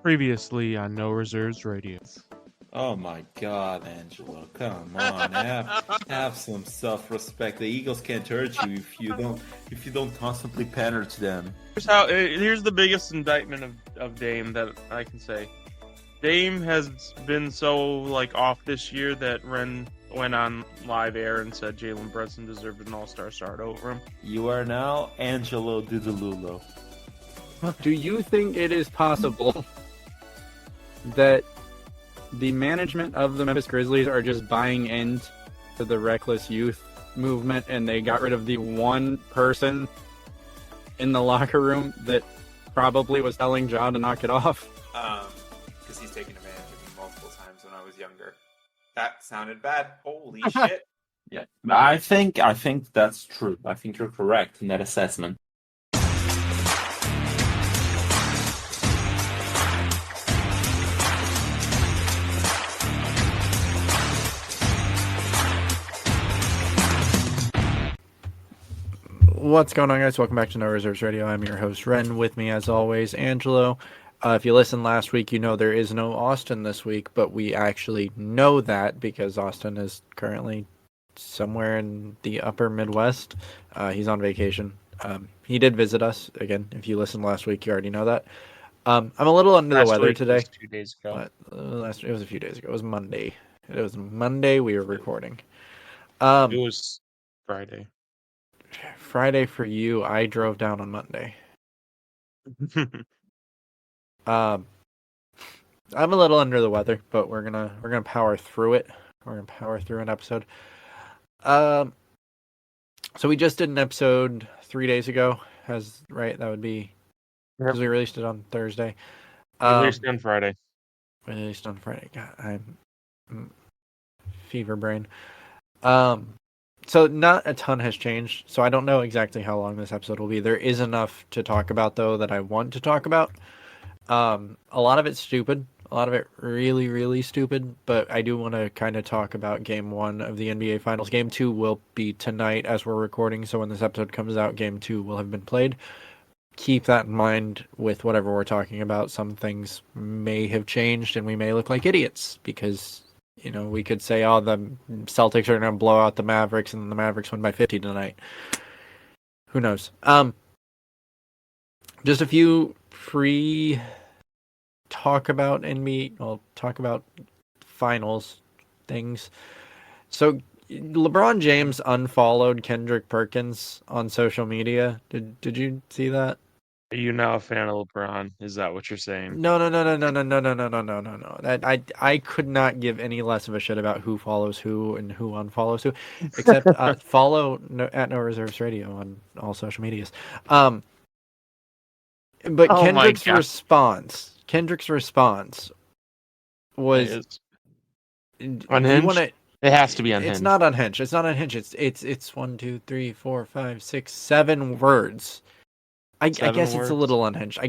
Previously on No Reserves Radio. Oh my God, Angelo! Come on, have some self-respect. The Eagles can't hurt you if you don't constantly pander to them. Here's the biggest indictment of Dame that I can say. Dame has been so off this year that Rehn went on live air and said Jalen Brunson deserved an all-star start over him. You are now Angelo Didululo. Do you think it is possible that the management of the Memphis Grizzlies are just buying into the reckless youth movement and they got rid of the one person in the locker room that probably was telling John to knock it off? Because he's taken advantage of me multiple times when I was younger. That sounded bad. Holy shit. Yeah, I think that's true. I think you're correct in that assessment. What's going on, guys? Welcome back to No Reserves Radio. I'm your host, Rehn. With me, as always, Angelo. If you listened last week, you know there is no Austin this week, but we actually know that because Austin is currently somewhere in the upper Midwest. He's on vacation. He did visit us. Again, if you listened last week, you already know that. I'm a little under the weather today. It was 2 days ago. It was a few days ago. It was Monday. It was Monday we were recording. It was Friday. Friday for you. I drove down on Monday. I'm a little under the weather, but we're gonna power through it. We're gonna power through an episode. So we just did an episode 3 days ago. That would be because we released it on Thursday. Released on Friday. Released on Friday. God, I'm fever brain. So not a ton has changed. So I don't know exactly how long this episode will be. There is enough to talk about, though, that I want to talk about. A lot of it's stupid. A lot of it really, really stupid. But I do want to kind of talk about Game 1 of the NBA Finals. Game 2 will be tonight as we're recording. So when this episode comes out, Game 2 will have been played. Keep that in mind with whatever we're talking about. Some things may have changed and we may look like idiots because... You know, we could say, oh, the Celtics are going to blow out the Mavericks and the Mavericks win by 50 tonight. Who knows? Just a few talk about finals things. So LeBron James unfollowed Kendrick Perkins on social media. Did you see that? Are you now a fan of LeBron? Is that what you're saying? No. I could not give any less of a shit about who follows who and who unfollows who, except follow at No Reserves Radio on all social medias. But Kendrick's response was unhinged. It has to be unhinged. It's not unhinged. It's 1, 2, 3, 4, 5, 6, 7 words. I guess it's a little unhinged.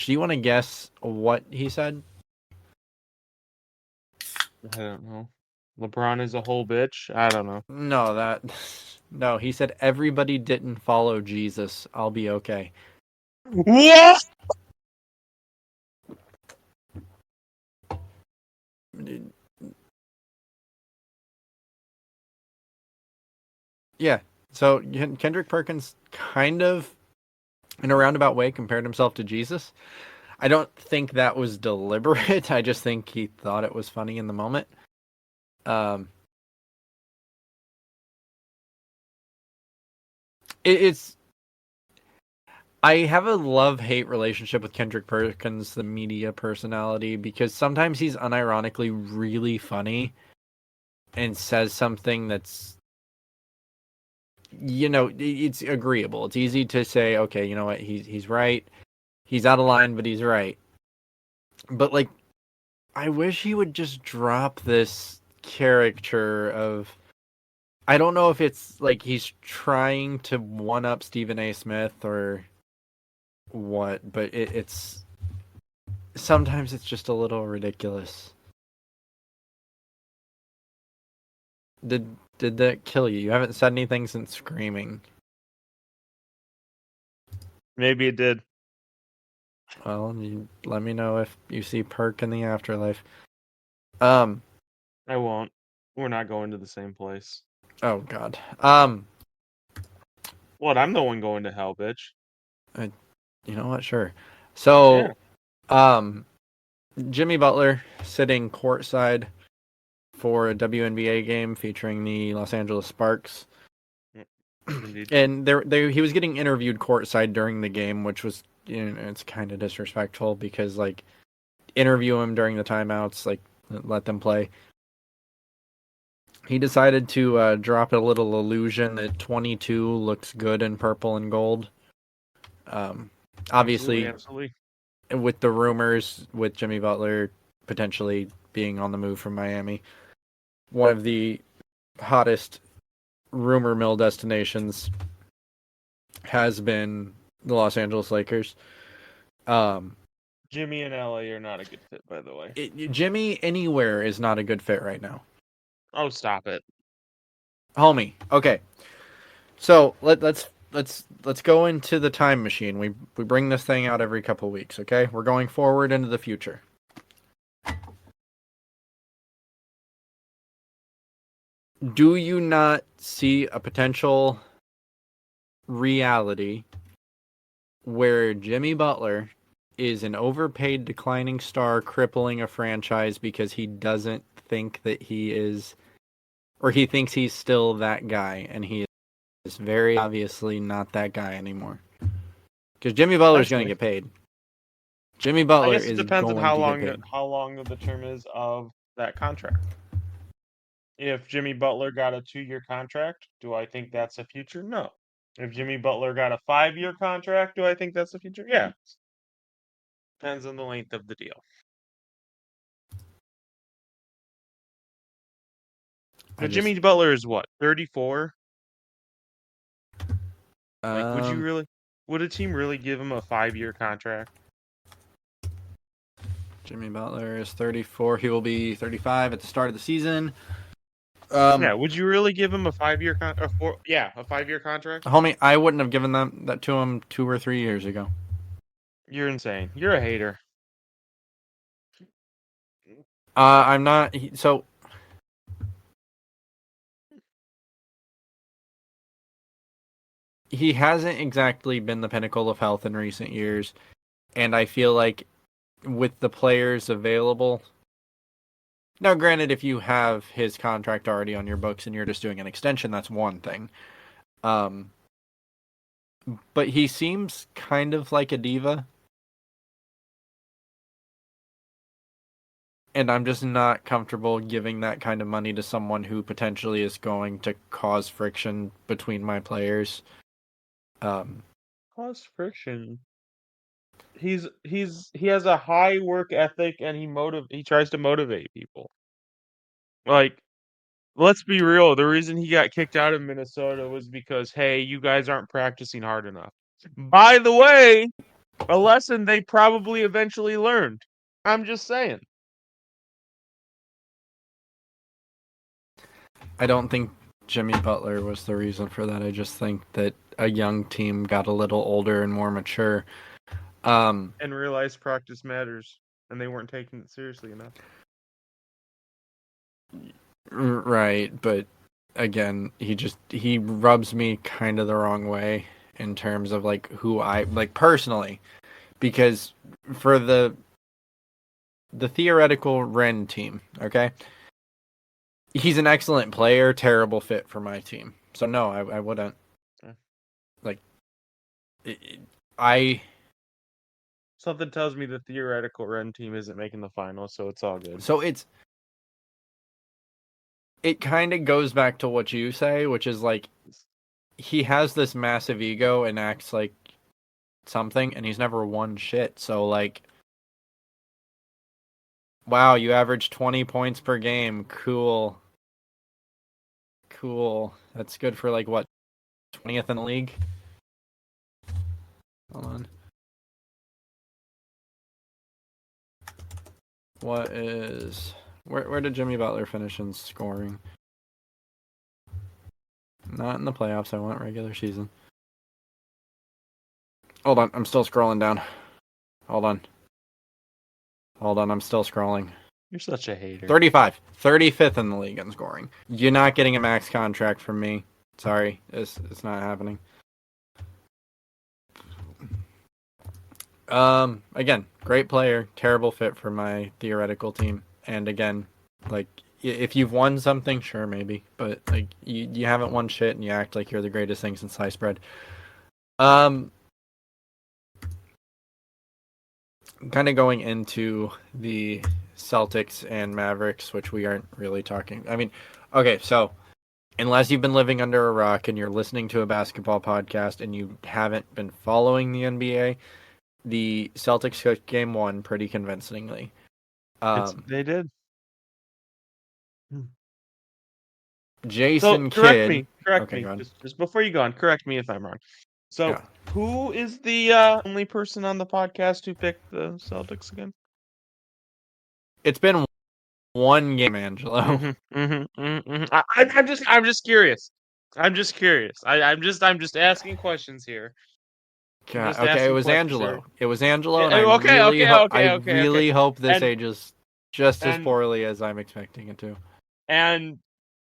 Do you want to guess what he said? I don't know. LeBron is a whole bitch? I don't know. No, he said everybody didn't follow Jesus. I'll be okay. What? Yeah. So Kendrick Perkins kind of in a roundabout way compared himself to Jesus. I don't think that was deliberate. I just think he thought it was funny in the moment. I have a love-hate relationship with Kendrick Perkins, the media personality, because sometimes he's unironically really funny and says something that's, you know, it's agreeable. It's easy to say, okay, you know what, he's right. He's out of line, but he's right. But, like, I wish he would just drop this caricature of... I don't know if it's, like, he's trying to one-up Stephen A. Smith or what, but it's... Sometimes it's just a little ridiculous. Did that kill you? You haven't said anything since Screaming. Maybe it did. Well, you let me know if you see Perk in the afterlife. I won't. We're not going to the same place. Oh God. What? I'm the one going to hell, bitch. You know what? Sure. So, Yeah. Jimmy Butler sitting courtside for a WNBA game featuring the Los Angeles Sparks. Indeed. And he was getting interviewed courtside during the game, which was, it's kind of disrespectful because, like, interview him during the timeouts, like, let them play. He decided to drop a little illusion that 22 looks good in purple and gold. Obviously, Absolutely. with the rumors with Jimmy Butler potentially being on the move from Miami, one of the hottest rumor mill destinations has been the Los Angeles Lakers. Jimmy and LA are not a good fit, by the way. Jimmy anywhere is not a good fit right now. Oh, stop it. Homie. Okay. So let's go into the time machine. We bring this thing out every couple weeks, okay? We're going forward into the future. Do you not see a potential reality where Jimmy Butler is an overpaid declining star crippling a franchise because he doesn't think that he is, or he thinks he's still that guy, and he is very obviously not that guy anymore? Because Jimmy Butler's going to get paid. Jimmy I Butler guess it is depends on going to get paid. how long the term is of that contract. If Jimmy Butler got a 2-year contract, do I think that's a future? No. If Jimmy Butler got a 5-year contract, do I think that's the future? Yeah. Depends on the length of the deal. But Jimmy Butler is what, 34? Like, would a team really give him a 5-year contract? Jimmy Butler is 34. He will be 35 at the start of the season. Yeah, would you really give him a 5-year contract? A 5-year contract? Homie, I wouldn't have given that to him 2 or 3 years ago. You're insane. You're a hater. I'm not. So he hasn't exactly been the pinnacle of health in recent years, and I feel like with the players available. Now, granted, if you have his contract already on your books and you're just doing an extension, that's one thing. But he seems kind of like a diva. And I'm just not comfortable giving that kind of money to someone who potentially is going to cause friction between my players. Cause friction. He has a high work ethic and he tries to motivate people. Like, let's be real, the reason he got kicked out of Minnesota was because, hey, you guys aren't practicing hard enough. By the way, a lesson they probably eventually learned. I'm just saying. I don't think Jimmy Butler was the reason for that. I just think that a young team got a little older and more mature. And realized practice matters, and they weren't taking it seriously enough. Right, but again, he rubs me kind of the wrong way in terms of like who I like personally, because for the theoretical Rehn team, okay, he's an excellent player, terrible fit for my team. So no, I wouldn't. Yeah. Like, I. Something tells me the theoretical Ren team isn't making the finals, so it's all good. So it kind of goes back to what you say, which is like he has this massive ego and acts like something, and he's never won shit. So like, wow, you average 20 points per game. Cool. That's good for like what, 20th in the league? Hold on. Where did Jimmy Butler finish in scoring? Not in the playoffs. I want regular season. Hold on, I'm still scrolling down. Hold on. I'm still scrolling. You're such a hater. 35. 35th in the league in scoring. You're not getting a max contract from me. Sorry. It's not happening. Again, great player, terrible fit for my theoretical team. And again, like, if you've won something, sure, maybe. But, like, you haven't won shit and you act like you're the greatest thing since sliced bread. Kind of going into the Celtics and Mavericks, which we aren't really talking. I mean, okay, so unless you've been living under a rock and you're listening to a basketball podcast and you haven't been following the NBA, the Celtics took game 1 pretty convincingly. They did. Jason So correct Kidd. me. Correct Okay, me. go on. Just before you go on, correct me if I'm wrong. So Yeah. who is the only person on the podcast who picked the Celtics again? It's been one game, Angelo. I'm just curious. I'm just asking questions here. God, Just okay, it asking was questions here. Angelo. It was Angelo, and Yeah, I okay, really, okay. really hope this And ages just as and poorly as I'm expecting it to. and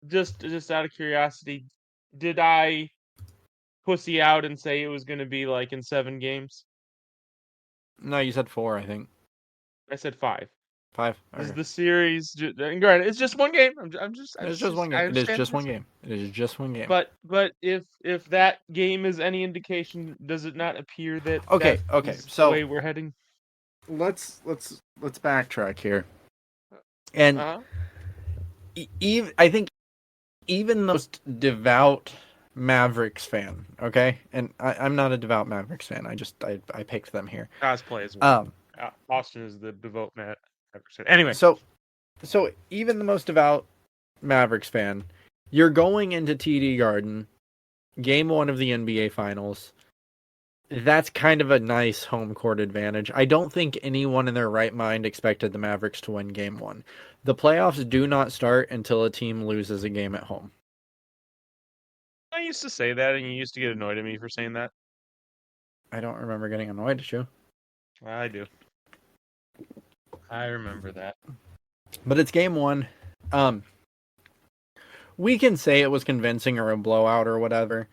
just out of curiosity, did I pussy out and say it was going to be like in 7 games? No, you said 4, I think. I said 5. 5. This is Okay. the series. Granted, it's just one game. It's just one I game. It is understand. just one game. It is just one game. But if that game is any indication, does it not appear that Okay, that is so the way we're heading? let's backtrack here. And Uh-huh. I think even the most devout Mavericks fan, okay? And I'm not a devout Mavericks fan. I picked them here. Cosplay as well. Austin is the devout Matt. Anyway, So even the most devout Mavericks fan, you're going into TD Garden, game 1 of the NBA Finals. That's kind of a nice home court advantage. I don't think anyone in their right mind expected the Mavericks to win game 1. The playoffs do not start until a team loses a game at home. I used to say that, and you used to get annoyed at me for saying that. I don't remember getting annoyed at you. I do. I remember that. But it's game 1. We can say it was convincing or a blowout or whatever,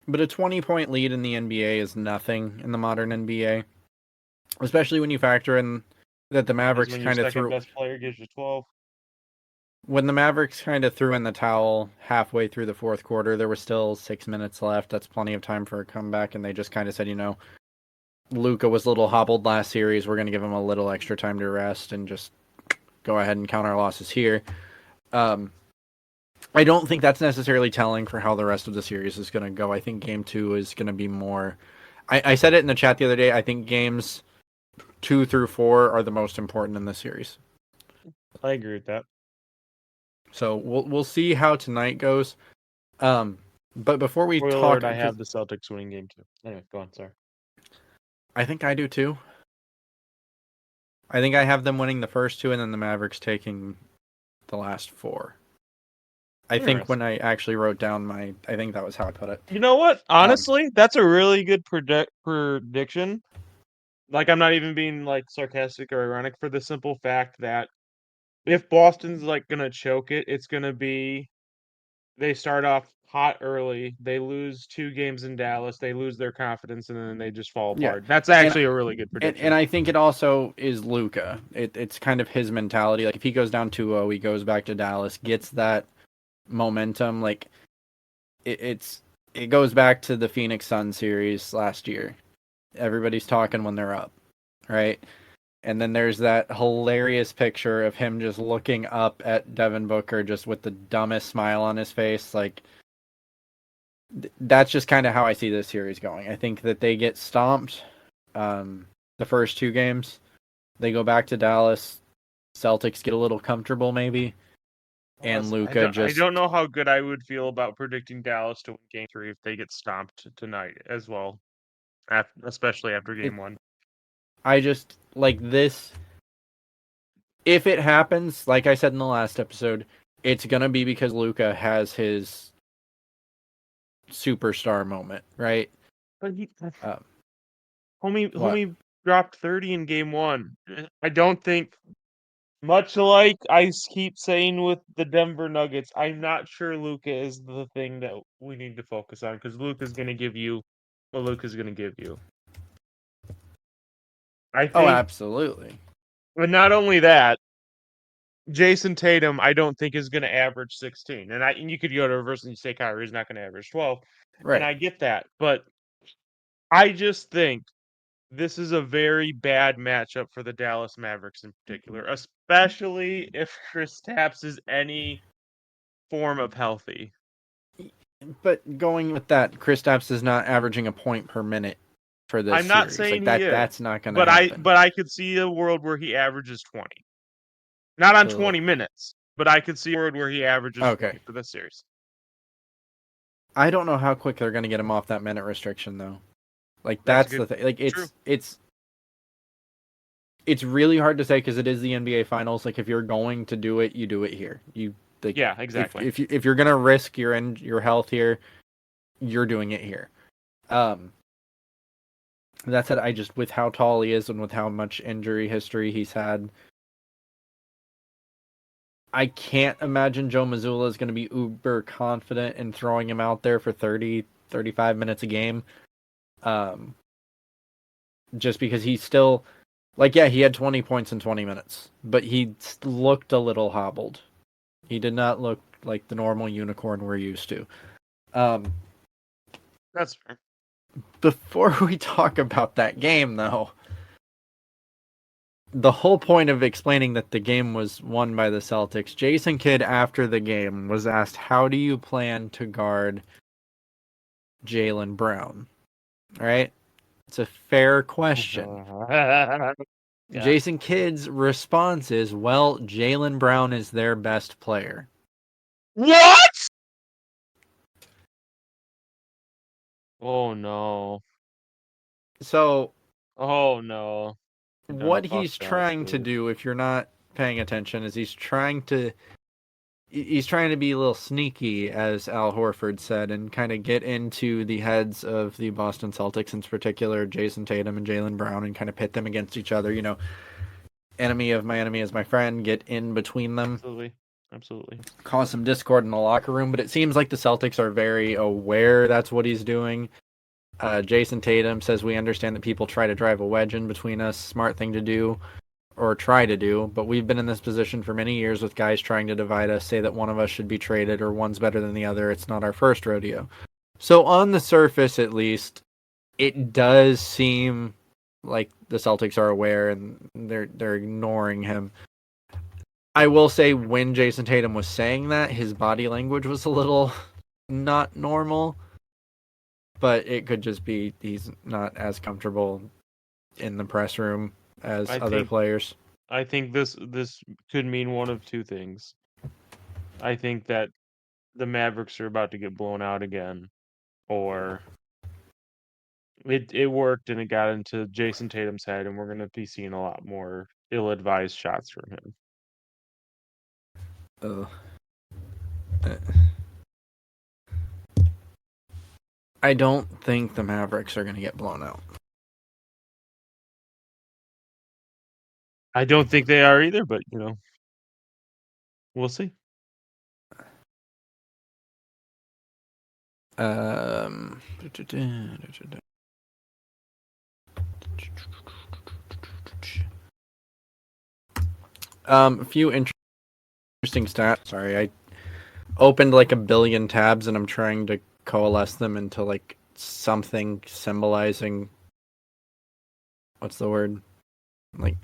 but a 20-point lead in the NBA is nothing in the modern NBA, especially when you factor in that the Mavericks kind of threw. Best player gives you 12. When the Mavericks kind of threw in the towel halfway through the fourth quarter, there was still 6 minutes left. That's plenty of time for a comeback, and they just kind of said, Luka was a little hobbled last series. We're going to give him a little extra time to rest and just go ahead and count our losses here. I don't think that's necessarily telling for how the rest of the series is going to go. I think game 2 is going to be more... I said it in the chat the other day. I think games 2 through 4 are the most important in this series. I agree with that. So we'll see how tonight goes. But before we Spoiler talk... alert, I have the Celtics winning game 2. Anyway, go on, sorry. I think I do too. I think I have them winning the first 2 and then the Mavericks taking the last 4. I think when I actually wrote down I think that was how I put it. You know what? Honestly, that's a really good prediction. Like, I'm not even being like sarcastic or ironic for the simple fact that if Boston's like gonna choke it, it's gonna be they start off hot early, they lose 2 games in Dallas, they lose their confidence, and then they just fall apart. Yeah. That's actually a really good prediction. And I think it also is Luka. It's kind of his mentality. Like, if he goes down 2-0, he goes back to Dallas, gets that momentum. Like, it goes back to the Phoenix Suns series last year. Everybody's talking when they're up, right? And then there's that hilarious picture of him just looking up at Devin Booker just with the dumbest smile on his face. Like, that's just kind of how I see this series going. I think that they get stomped the first 2 games. They go back to Dallas. Celtics get a little comfortable maybe. And Luka I don't know how good I would feel about predicting Dallas to win game 3 if they get stomped tonight as well, especially after game 1. I just, like, this... If it happens, like I said in the last episode, it's going to be because Luka has his superstar moment, right? But homie dropped 30 in game one. I don't think, much like I keep saying with the Denver Nuggets, I'm not sure Luka is the thing that we need to focus on because Luka's going to give you what Luka's going to give you. I Oh, think, absolutely. but not only that, Jason Tatum, I don't think is going to average 16. And you could go to reverse and you say Kyrie's not going to average 12, and Right. I get that, but I just think this is a very bad matchup for the Dallas Mavericks in particular, especially if Kristaps is any form of healthy. But going with that, Kristaps is not averaging a point per minute for this I'm not series. saying Like he that's is, not going to but happen. I could see a world where he averages 20. Not on Ugh. 20 minutes, but I could see a world where he averages Okay. 20 for this series. I don't know how quick they're going to get him off that minute restriction though. Like That's that's good. the thing. Like True. it's really hard to say because it is the NBA Finals. Like if you're going to do it, you do it here. You like Yeah, exactly. if you're gonna risk your health here, you're doing it here. That said, I just with how tall he is and with how much injury history he's had, I can't imagine Joe Mazzulla is going to be uber confident in throwing him out there for 30, 35 minutes a game. Just because he's still like, yeah, he had 20 points in 20 minutes, but he looked a little hobbled. He did not look like the normal unicorn we're used to. That's fair. Before we talk about that game, though, the whole point of explaining that the game was won by the Celtics, Jason Kidd, after the game, was asked, how do you plan to guard Jaylen Brown? All right? It's a fair question. Yeah. Jason Kidd's response is, well, Jaylen Brown is their best player. What? Oh no. So, Oh no. Done what he's fucked up, trying to dude. do, if you're not paying attention, is he's trying to be a little sneaky, as Al Horford said, and kind of get into the heads of the Boston Celtics, in particular Jason Tatum and Jaylen Brown, and kind of pit them against each other. You know, enemy of my enemy is my friend. Get in between them, Absolutely. Absolutely. cause some discord in the locker room. But it seems like the Celtics are very aware that's what he's doing. Jason Tatum says, we understand that people try to drive a wedge in between us. Smart thing to do. Or try to do, but we've been in this position for many years with guys trying to divide us, say that one of us should be traded or one's better than the other. It's not our first rodeo. So on the surface, at least, it does seem like the Celtics are aware and they're ignoring him. I will say when Jason Tatum was saying that, his body language was a little not normal, but it could just be he's not as comfortable in the press room as other players. I think this could mean one of two things. I think that the Mavericks are about to get blown out again, or it worked and it got into Jason Tatum's head, and we're going to be seeing a lot more ill-advised shots from him. I don't think the Mavericks are going to get blown out. I don't think they are either, but we'll see. A few interesting stats. Sorry, I opened like a billion tabs and I'm trying to coalesce them into like something symbolizing, what's the word? Like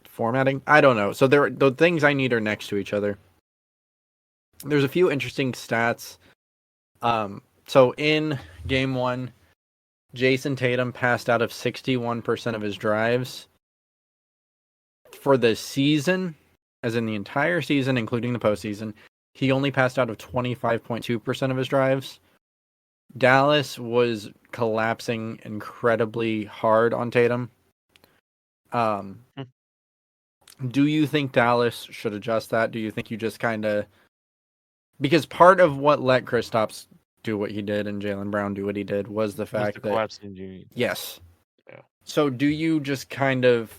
formatting? I don't know. So the things I need are next to each other. There's a few interesting stats. So in game 1, Jason Tatum passed out of 61% of his drives. For the season, as in the entire season, including the postseason, he only passed out of 25.2% of his drives. Dallas was collapsing incredibly hard on Tatum. Do you think Dallas should adjust that? Do you think you just kind of... Because part of what let Kristaps do what he did and Jaylen Brown do what he did was the Was fact the that collapsing junior. yes. Yeah. So do you just kind of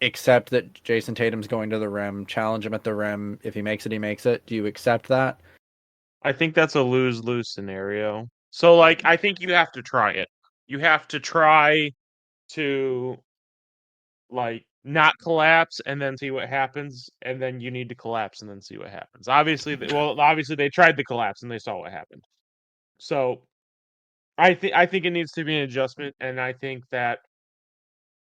accept that Jason Tatum's going to the rim, challenge him at the rim? If he makes it, he makes it. Do you accept that? I think that's a lose-lose scenario. So, like, I think you have to try it. You have to try to, like, not collapse and then see what happens, and then you need to collapse and then see what happens. Obviously, obviously they tried the collapse and they saw what happened. So, I think it needs to be an adjustment, and I think that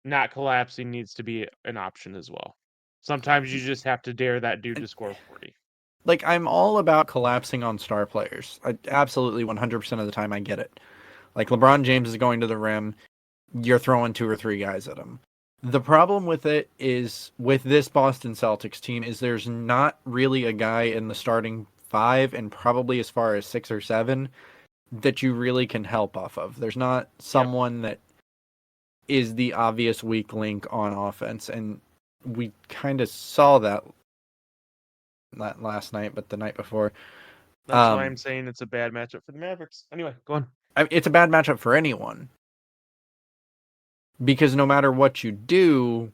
not collapsing needs to be an option as well. Sometimes you just have to dare that dude to score 40. Like, I'm all about collapsing on star players. I absolutely 100% of the time I get it. Like, LeBron James is going to the rim, you're throwing 2 or 3 guys at him. The problem with it is, with this Boston Celtics team, is there's not really a guy in the starting 5 and probably as far as 6 or 7 that you really can help off of. There's not someone that is the obvious weak link on offense, and we kind of saw that not last night, but the night before. That's why I'm saying it's a bad matchup for the Mavericks. Anyway, go on. It's a bad matchup for anyone. Because no matter what you do,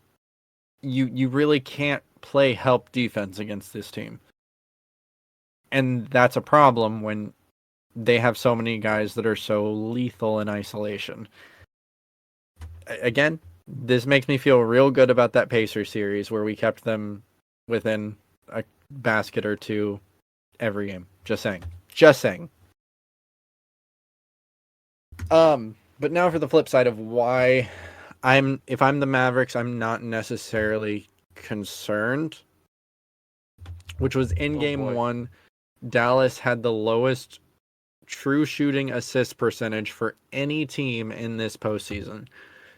you really can't play help defense against this team. And that's a problem when they have so many guys that are so lethal in isolation. Again, this makes me feel real good about that Pacers series where we kept them within a basket or 2 every game. Just saying. Just saying. But now for the flip side of why if I'm the Mavericks, I'm not necessarily concerned. Which was in game 1, Dallas had the lowest true shooting assist percentage for any team in this postseason.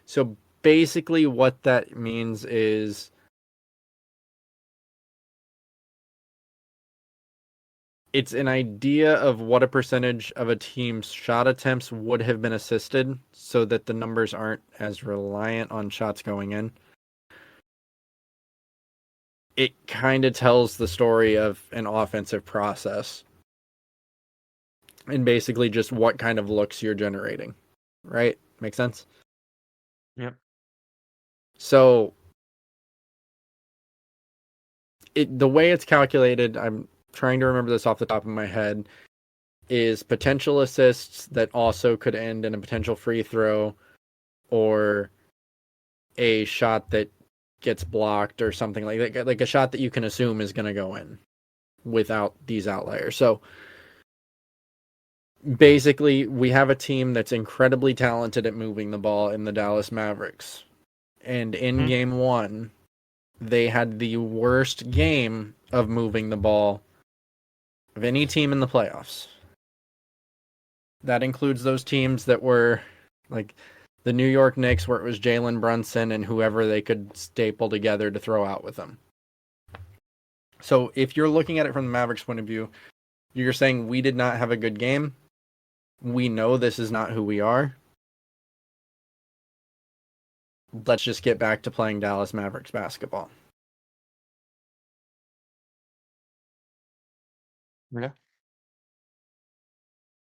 So basically what that means is it's an idea of what a percentage of a team's shot attempts would have been assisted so that the numbers aren't as reliant on shots going in. It kind of tells the story of an offensive process and basically just what kind of looks you're generating, right? Make sense? Yep. So the way it's calculated, I'm trying to remember this off the top of my head, is potential assists that also could end in a potential free throw or a shot that gets blocked or something like that, like a shot that you can assume is going to go in without these outliers. So basically, we have a team that's incredibly talented at moving the ball in the Dallas Mavericks. And in game 1, they had the worst game of moving the ball of any team in the playoffs. That includes those teams that were like the New York Knicks, where it was Jalen Brunson and whoever they could staple together to throw out with them. So if you're looking at it from the Mavericks' point of view, you're saying we did not have a good game. We know this is not who we are. Let's just get back to playing Dallas Mavericks basketball. Yeah.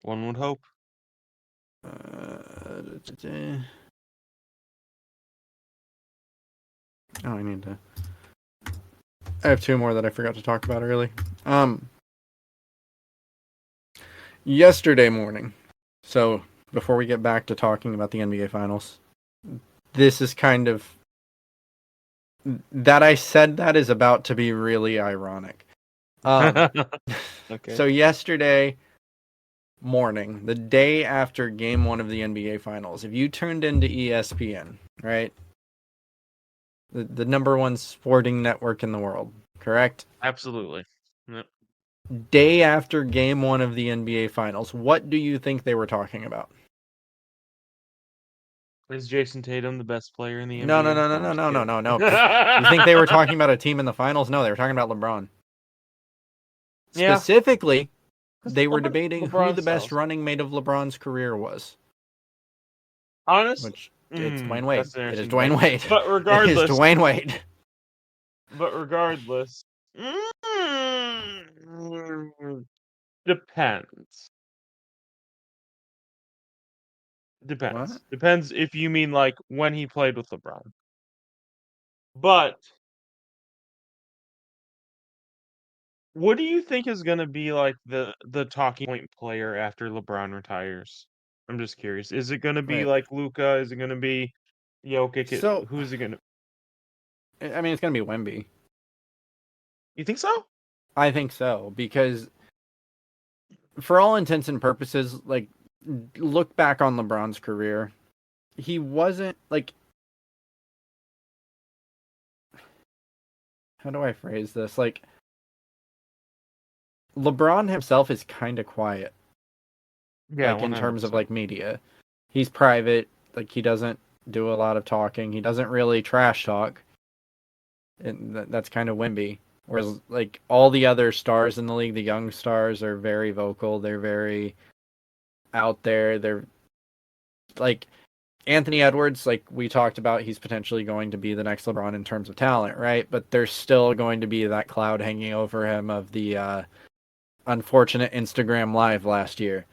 One would hope. I have 2 more that I forgot to talk about early. Yesterday morning, so before we get back to talking about the NBA Finals, this is kind of that I said that is about to be really ironic. Okay. So yesterday morning, the day after Game 1 of the NBA Finals, if you turned into ESPN, right? The number 1 sporting network in the world, correct? Absolutely. Yep. Day after Game 1 of the NBA Finals, what do you think they were talking about? Is Jason Tatum the best player in the NBA? No. You think they were talking about a team in the finals? No, they were talking about LeBron. Yeah. Specifically, they were debating who LeBron the best sells. running mate of LeBron's career was. Honestly, Which it's Dwayne Wade. that's an It is interesting Dwayne Wade. But regardless, it is Dwayne Wade. But regardless, Depends. What? Depends if you mean like when he played with LeBron. But what do you think is going to be like the talking point player after LeBron retires? I'm just curious. Is it going to be Wait. like Luka? Is it going to be Jokic? So, Who's it going to? I mean, it's gonna be Wemby. You think so? I think so because, for all intents and purposes, like, look back on LeBron's career. He wasn't like. How do I phrase this? Like, LeBron himself is kind of quiet, Yeah, like in terms of 100%. like media. He's private. Like, he doesn't do a lot of talking. He doesn't really trash talk. And that's kind of Wemby. Whereas, like, all the other stars in the league, the young stars are very vocal. They're very out there. They're like Anthony Edwards, like we talked about, he's potentially going to be the next LeBron in terms of talent, right? But there's still going to be that cloud hanging over him of the unfortunate Instagram Live last year,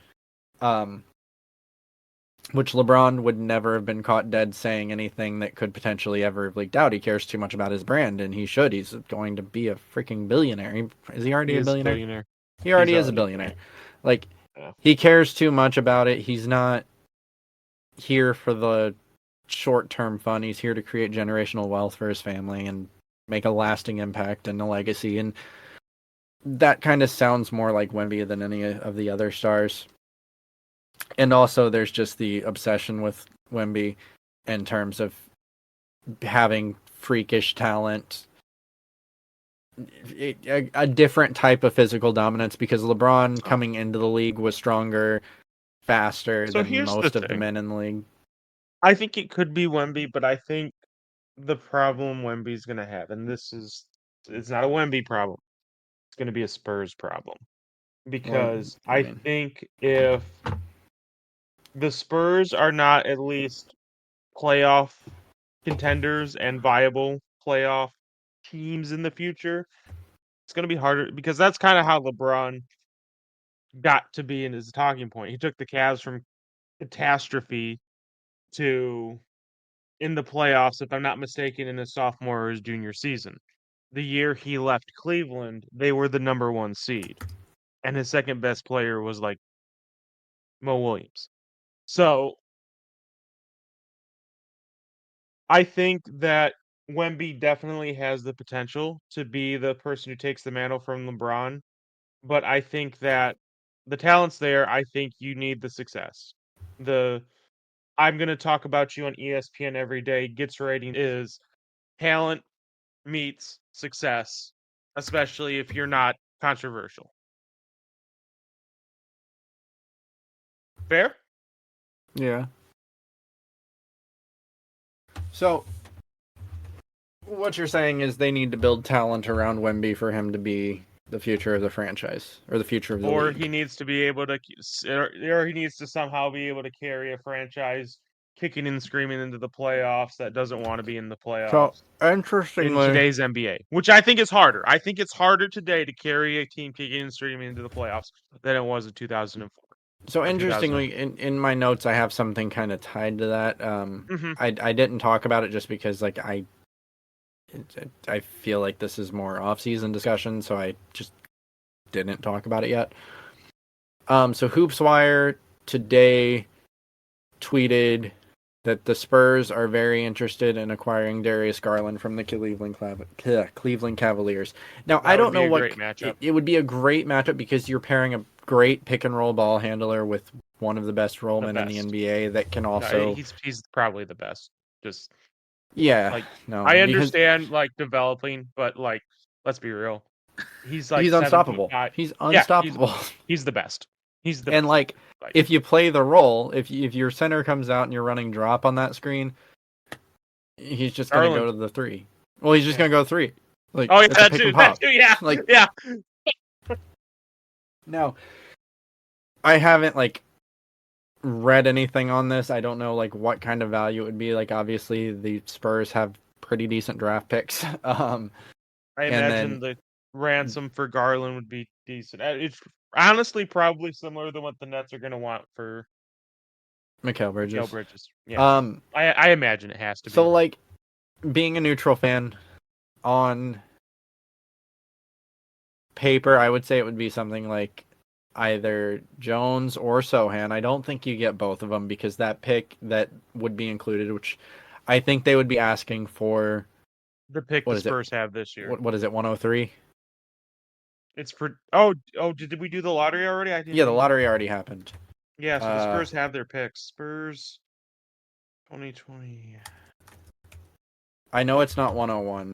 which LeBron would never have been caught dead saying anything that could potentially ever have leaked out. He cares too much about his brand, and he should. He's going to be a freaking billionaire. Is he already He a is a billionaire? billionaire. He already He's is a already billionaire. Like, Yeah. he cares too much about it. He's not here for the short-term fun. He's here to create generational wealth for his family and make a lasting impact and a legacy. And that kind of sounds more like Wemby than any of the other stars. And also, there's just the obsession with Wemby in terms of having freakish talent, a different type of physical dominance, because LeBron coming into the league was stronger, faster So than here's the most of the thing. men in the league. I think it could be Wemby, but I think the problem Wemby's going to have, and it's not a Wemby problem. It's going to be a Spurs problem. Because What do you I mean? think if the Spurs are not at least playoff contenders and viable playoff teams in the future, it's going to be harder because that's kind of how LeBron got to be in his talking point. He took the Cavs from catastrophe to in the playoffs, if I'm not mistaken, in his sophomore or his junior season. The year he left Cleveland, they were the number one seed, and his second best player was like Mo Williams. So I think that Wemby definitely has the potential to be the person who takes the mantle from LeBron, but I think that the talent's there. I think you need the success. The I'm going to talk about you on ESPN every day gets rating is talent meets success, especially if you're not controversial. Fair? Yeah. So, what you're saying is they need to build talent around Wemby for him to be the future of the franchise or the future of the Or league. he needs to be able to, or he needs to somehow be able to carry a franchise kicking and screaming into the playoffs that doesn't want to be in the So, playoffs in interestingly, today's NBA, which I think is harder. I think it's harder today to carry a team kicking and screaming into the playoffs than it was in 2004 or 2000. in my notes, I have something kind of tied to that. Mm-hmm. I didn't talk about it just because like I feel like this is more off-season discussion, so I just didn't talk about it yet. So HoopsWire today tweeted that the Spurs are very interested in acquiring Darius Garland from the Cleveland Cavaliers. Now, I don't know what Great matchup. it would be a great matchup because you're pairing a great pick and roll ball handler with one of the best rollmen in the best. NBA that can No, also he's probably the best. Just yeah, like no, I because understand like developing, but like let's be real. He's like he's unstoppable. 7'5". He's Yeah, unstoppable. he's the best. He's the And best. like if you play the role, if your center comes out and you're running drop on that screen, he's just going to go to the three. Well, he's just going to go three. Like, oh yeah, it's a pick and pop. yeah, Like, yeah. Now, I haven't like read anything on this. I don't know like what kind of value it would be. Like, obviously, the Spurs have pretty decent draft picks. I imagine the ransom for Garland would be decent. It's Honestly, probably similar to what the Nets are going to want for Mikal Mikal Bridges. Bridges. Yeah, Um, I imagine it has to be. so like being a neutral fan on paper, I would say it would be something like either Jones or Sohan. I don't think you get both of them because that pick that would be included, which I think they would be asking for. The pick What the is it? Spurs have this year. What is it? 103. It's for oh, did we do the lottery already? I didn't Yeah, the even- lottery already happened. Yeah, so the Spurs have their picks. Spurs 2020. I know it's not 101.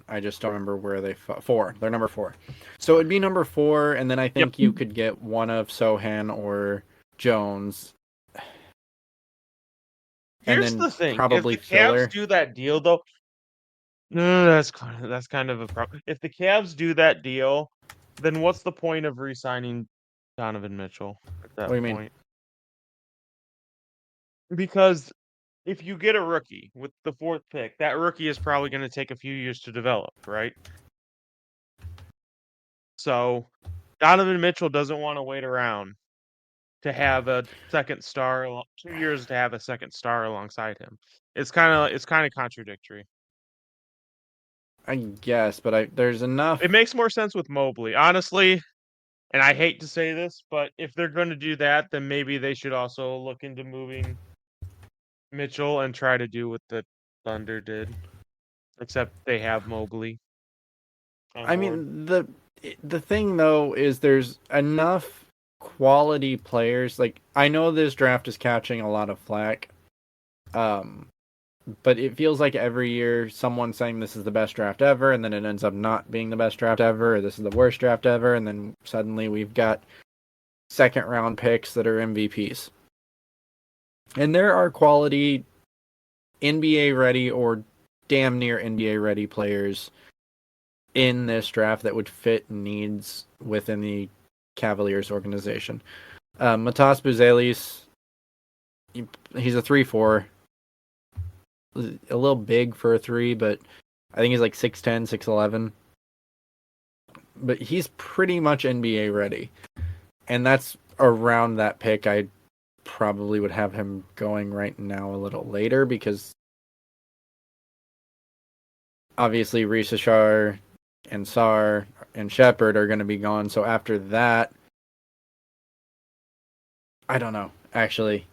I just don't remember where they four. They're number 4. So it'd be number 4, and then I think you could get one of Sohan or Jones. Here's and the then thing: probably if the Cavs filler. do that deal, though, no, that's kind of a problem. If the Cavs do that deal, then what's the point of re-signing Donovan Mitchell at that What do you mean? point? Because if you get a rookie with the 4th pick, that rookie is probably going to take a few years to develop, right? So Donovan Mitchell doesn't want to wait around to have a second star, 2 years to have a second star alongside him. It's kind of contradictory. I guess, but there's enough. It makes more sense with Mobley, honestly. And I hate to say this, but if they're going to do that, then maybe they should also look into moving Mitchell and try to do what the Thunder did, except they have Mobley on I board. mean, the thing though is there's enough quality players. Like I know this draft is catching a lot of flack, but it feels like every year someone's saying this is the best draft ever, and then it ends up not being the best draft ever, or this is the worst draft ever, and then suddenly we've got second round picks that are MVPs. And there are quality NBA ready or damn near NBA ready players in this draft that would fit needs within the Cavaliers organization. Matas Buzelis, he's a 3-4. A little big for a 3, but I think he's like 6'10", 6'11". But he's pretty much NBA ready. And that's around that pick. I probably would have him going right now a little later because obviously Risa Shar and Sar and Shepard are going to be gone. So after that, I don't know, actually.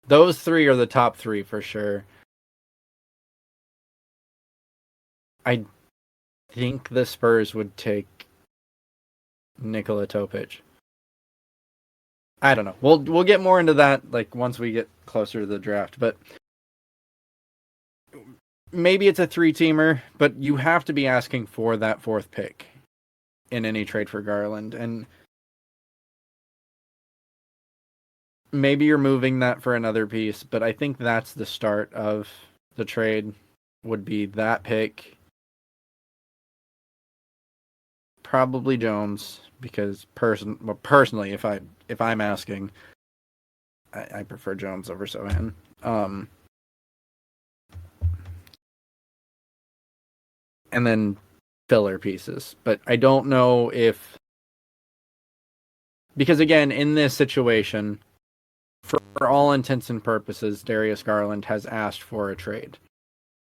Those 3 are the top 3 for sure. I think the Spurs would take Nikola Topic. I don't know. We'll get more into that like once we get closer to the draft, but maybe it's a 3-teamer, but you have to be asking for that 4th pick in any trade for Garland, and maybe you're moving that for another piece, but I think that's the start of the trade would be that pick. Probably Jones, because personally, if I'm asking, I prefer Jones over Sohan. And then filler pieces, but I don't know if, because again, in this situation, for all intents and purposes, Darius Garland has asked for a trade,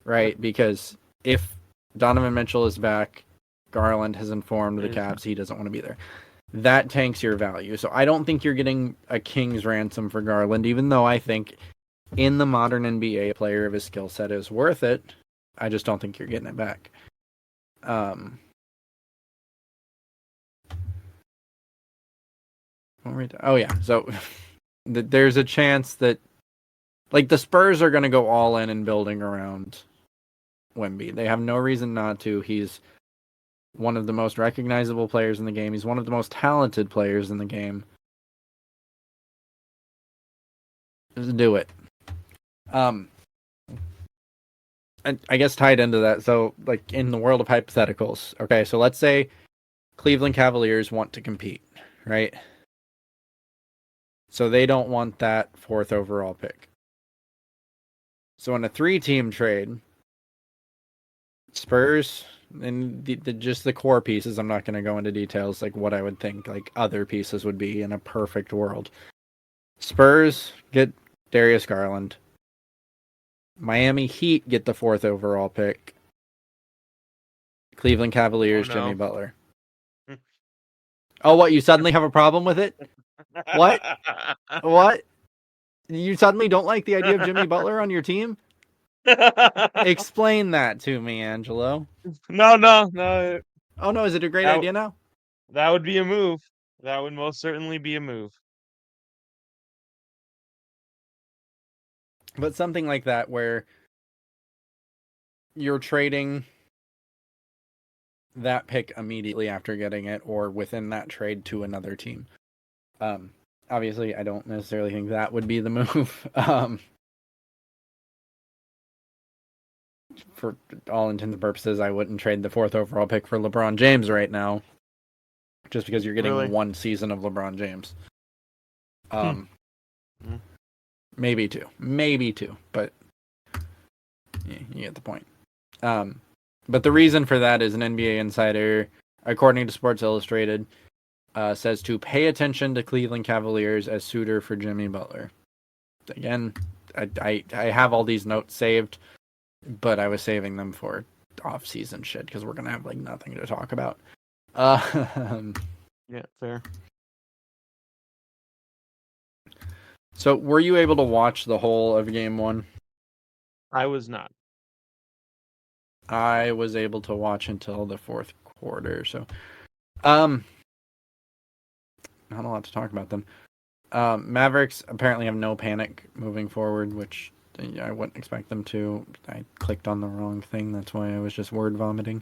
right? Because if Donovan Mitchell is back, Garland has informed the Cavs he doesn't want to be there. That tanks your value. So I don't think you're getting a king's ransom for Garland, even though I think in the modern NBA, a player of his skill set is worth it. I just don't think you're getting it back. Oh yeah, so there's a chance that like the Spurs are going to go all in and building around Wemby. They have no reason not to. He's one of the most recognizable players in the game. He's one of the most talented players in the game. Just do it. And I guess tied into that, so like in the world of hypotheticals, okay, so let's say Cleveland Cavaliers want to compete, right? So they don't want that 4th overall pick. So in a 3-team trade, Spurs, and just the core pieces. I'm not going to go into details like what I would think like other pieces would be in a perfect world. Spurs get Darius Garland. Miami Heat get the 4th overall pick. Cleveland Cavaliers, Oh, no. Jimmy Butler. Oh, what? You suddenly have a problem with it? What? What? You suddenly don't like the idea of Jimmy Butler on your team? Explain that to me, Angelo. No. Oh no, is it a great That- idea now? That would be a move. That would most certainly be a move. But something like that where you're trading that pick immediately after getting it or within that trade to another team. Obviously, I don't necessarily think that would be the move. For all intents and purposes, I wouldn't trade the 4th overall pick for LeBron James right now, just because you're getting Really? 1 season of LeBron James. Hmm. Maybe two, but yeah, you get the point. But the reason for that is an NBA insider, according to Sports Illustrated, says to pay attention to Cleveland Cavaliers as suitor for Jimmy Butler. Again, I have all these notes saved, but I was saving them for off-season shit because we're gonna have like nothing to talk about. Yeah, fair. So, were you able to watch the whole of Game 1? I was not. I was able to watch until the 4th quarter. So, not a lot to talk about them. Mavericks apparently have no panic moving forward, which I wouldn't expect them to. I clicked on the wrong thing. That's why I was just word vomiting.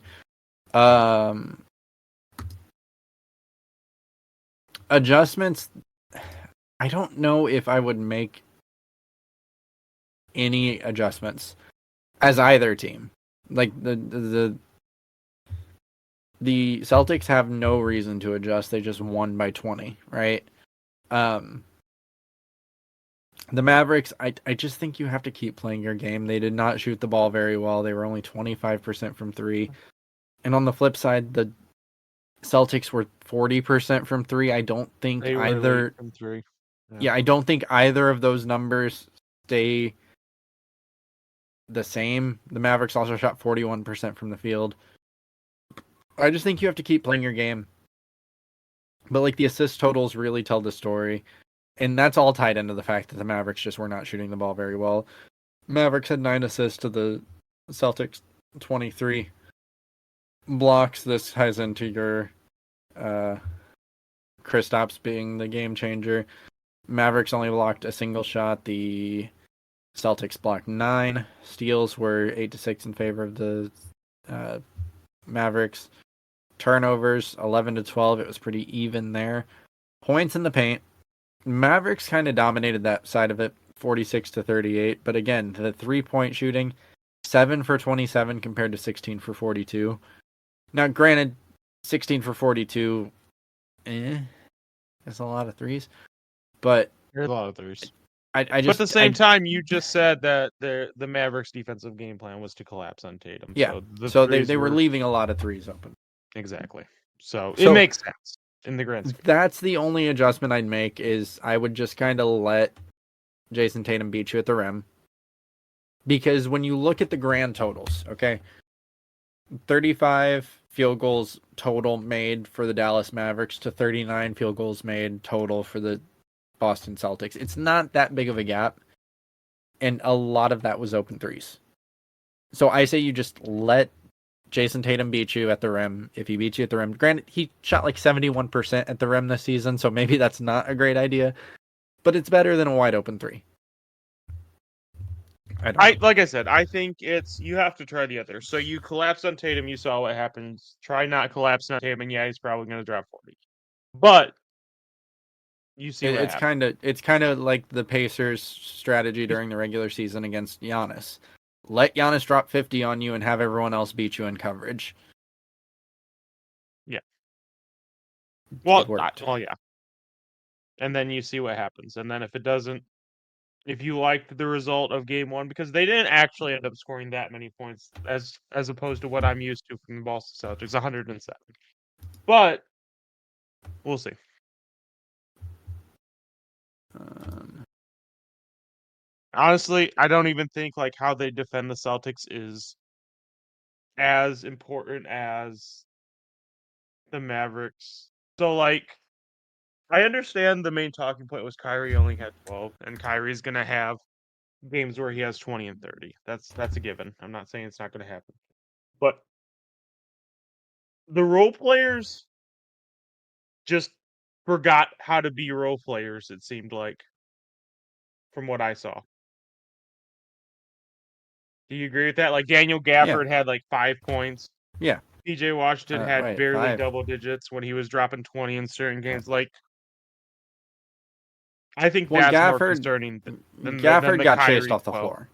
Adjustments. I don't know if I would make any adjustments as either team. Like the Celtics have no reason to adjust. They just won by 20, right? The Mavericks, I just think you have to keep playing your game. They did not shoot the ball very well. They were only 25% from 3. And on the flip side, the Celtics were 40% from 3. I don't think They were either late from 3. Yeah, I don't think either of those numbers stay the same. The Mavericks also shot 41% from the field. I just think you have to keep playing your game. But like the assist totals really tell the story. And that's all tied into the fact that the Mavericks just were not shooting the ball very well. Mavericks had 9 assists to the Celtics 23 blocks. This ties into your Kristaps being the game changer. Mavericks only blocked a single shot. The Celtics blocked 9. Steals were 8-6 in favor of the Mavericks. Turnovers 11-12. It was pretty even there. Points in the paint. Mavericks kind of dominated that side of it, 46-38. But again, the 3-point shooting, 7 for 27 compared to 16 for 42. Now, granted, 16 for 42, that's a lot of threes. But There's a lot of threes. I But just at the same time, you just said that the Mavericks' defensive game plan was to collapse on Tatum. Yeah. So, So they were leaving a lot of threes open. Exactly. So it So- makes sense in the grand scheme. That's the only adjustment I'd make is I would just kind of let Jason Tatum beat you at the rim. Because when you look at the grand totals, okay, 35 field goals total made for the Dallas Mavericks to 39 field goals made total for the Boston Celtics. It's not that big of a gap. And a lot of that was open threes. So I say you just let Jason Tatum beat you at the rim. If he beats you at the rim, granted, he shot like 71% at the rim this season, so maybe that's not a great idea. But it's better than a wide open 3. Like I said, I think you have to try the other. So you collapse on Tatum, you saw what happens. Try not collapsing on Tatum, and yeah, he's probably going to drop 40. But you see what happens. It's kind of like the Pacers' strategy during the regular season against Giannis. Let Giannis drop 50 on you and have everyone else beat you in coverage. Yeah. Well, It worked. yeah. And then you see what happens. And then if it doesn't, if you liked the result of game one, because they didn't actually end up scoring that many points as opposed to what I'm used to from the Boston Celtics, 107. But we'll see. Honestly, I don't even think like how they defend the Celtics is as important as the Mavericks. So like I understand the main talking point was Kyrie only had 12, and Kyrie's gonna have games where he has 20 and 30. That's a given. I'm not saying it's not gonna happen. But the role players just forgot how to be role players, it seemed like, from what I saw. Do you agree with that? Like Daniel Gafford had like 5 points. Yeah. PJ Washington had Wait, barely 5. double digits when he was dropping 20 in certain games. Like I think Well, that's more concerning than Gafford the got chased Kyrie off the 12. floor.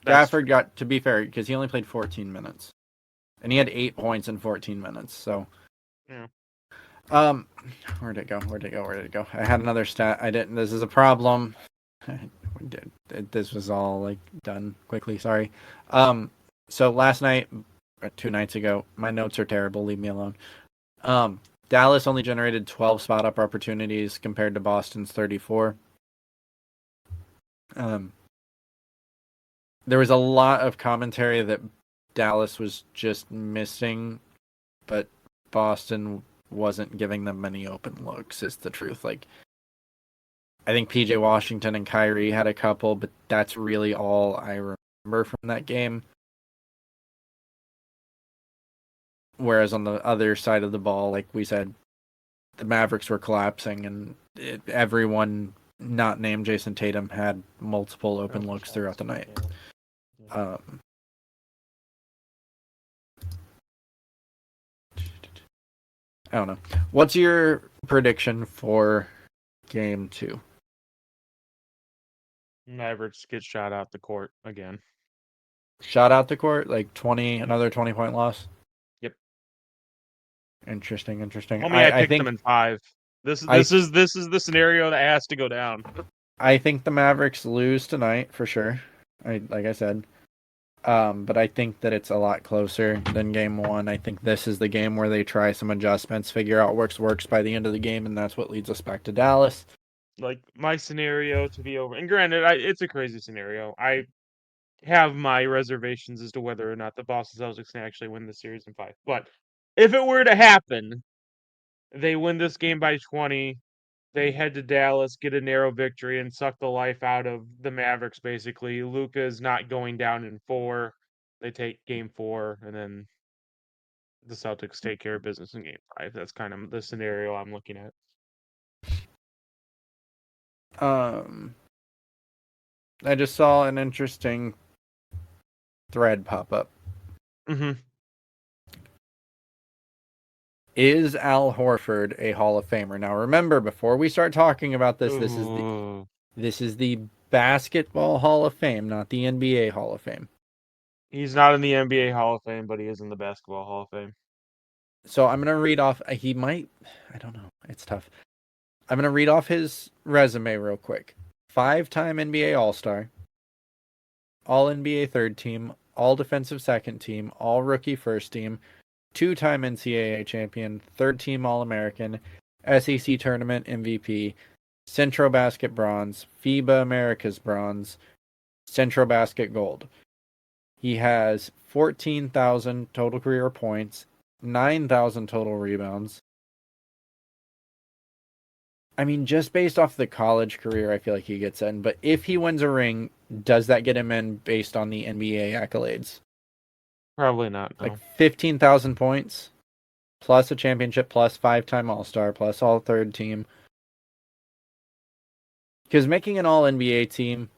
That's Gafford got, to be fair, because he only played 14 minutes, and he had 8 points in 14 minutes. So, yeah. Where'd it go? I had another stat. I didn't. This is a problem. This was all like done quickly. Sorry. So last night, or 2 nights ago, my notes are terrible. Leave me alone. Dallas only generated 12 spot up opportunities compared to Boston's 34. There was a lot of commentary that Dallas was just missing, but Boston wasn't giving them many open looks, is the truth. Like, I think PJ Washington and Kyrie had a couple, but that's really all I remember from that game. Whereas on the other side of the ball, like we said, the Mavericks were collapsing, and everyone not named Jason Tatum had multiple open looks throughout the night. I don't know. What's your prediction for game 2? Mavericks get shot out the court again. Shot out the court, like another 20-point loss. Yep. Interesting. I picked them in 5. This is the scenario that has to go down. I think the Mavericks lose tonight for sure. Like I said. But I think that it's a lot closer than game 1. I think this is the game where they try some adjustments, figure out what works by the end of the game, and that's what leads us back to Dallas. Like my scenario to be over, and granted, it's a crazy scenario. I have my reservations as to whether or not the Boston Celtics can actually win the series in 5. But if it were to happen, they win this game by 20. They head to Dallas, get a narrow victory, and suck the life out of the Mavericks, basically. Luka is not going down in 4. They take game 4, and then the Celtics take care of business in game 5. That's kind of the scenario I'm looking at. I just saw an interesting thread pop up. Mm-hmm. Is Al Horford a Hall of Famer? Now, remember, before we start talking about this, this is the Basketball Hall of Fame, not the NBA Hall of Fame. He's not in the NBA Hall of Fame, but he is in the Basketball Hall of Fame. So I'm going to read off. He might. I don't know. It's tough. I'm going to read off his resume real quick. 5-time NBA All-Star. All-NBA third team. All-Defensive second team. All-Rookie first team. 2-time NCAA champion. Third-team All-American. SEC Tournament MVP. Central Basket bronze. FIBA Americas bronze. Central Basket gold. He has 14,000 total career points. 9,000 total rebounds. I mean, just based off the college career, I feel like he gets in. But if he wins a ring, does that get him in based on the NBA accolades? Probably not. No. Like 15,000 points, plus a championship, plus 5-time All-Star, plus all third team. Because making an All-NBA team,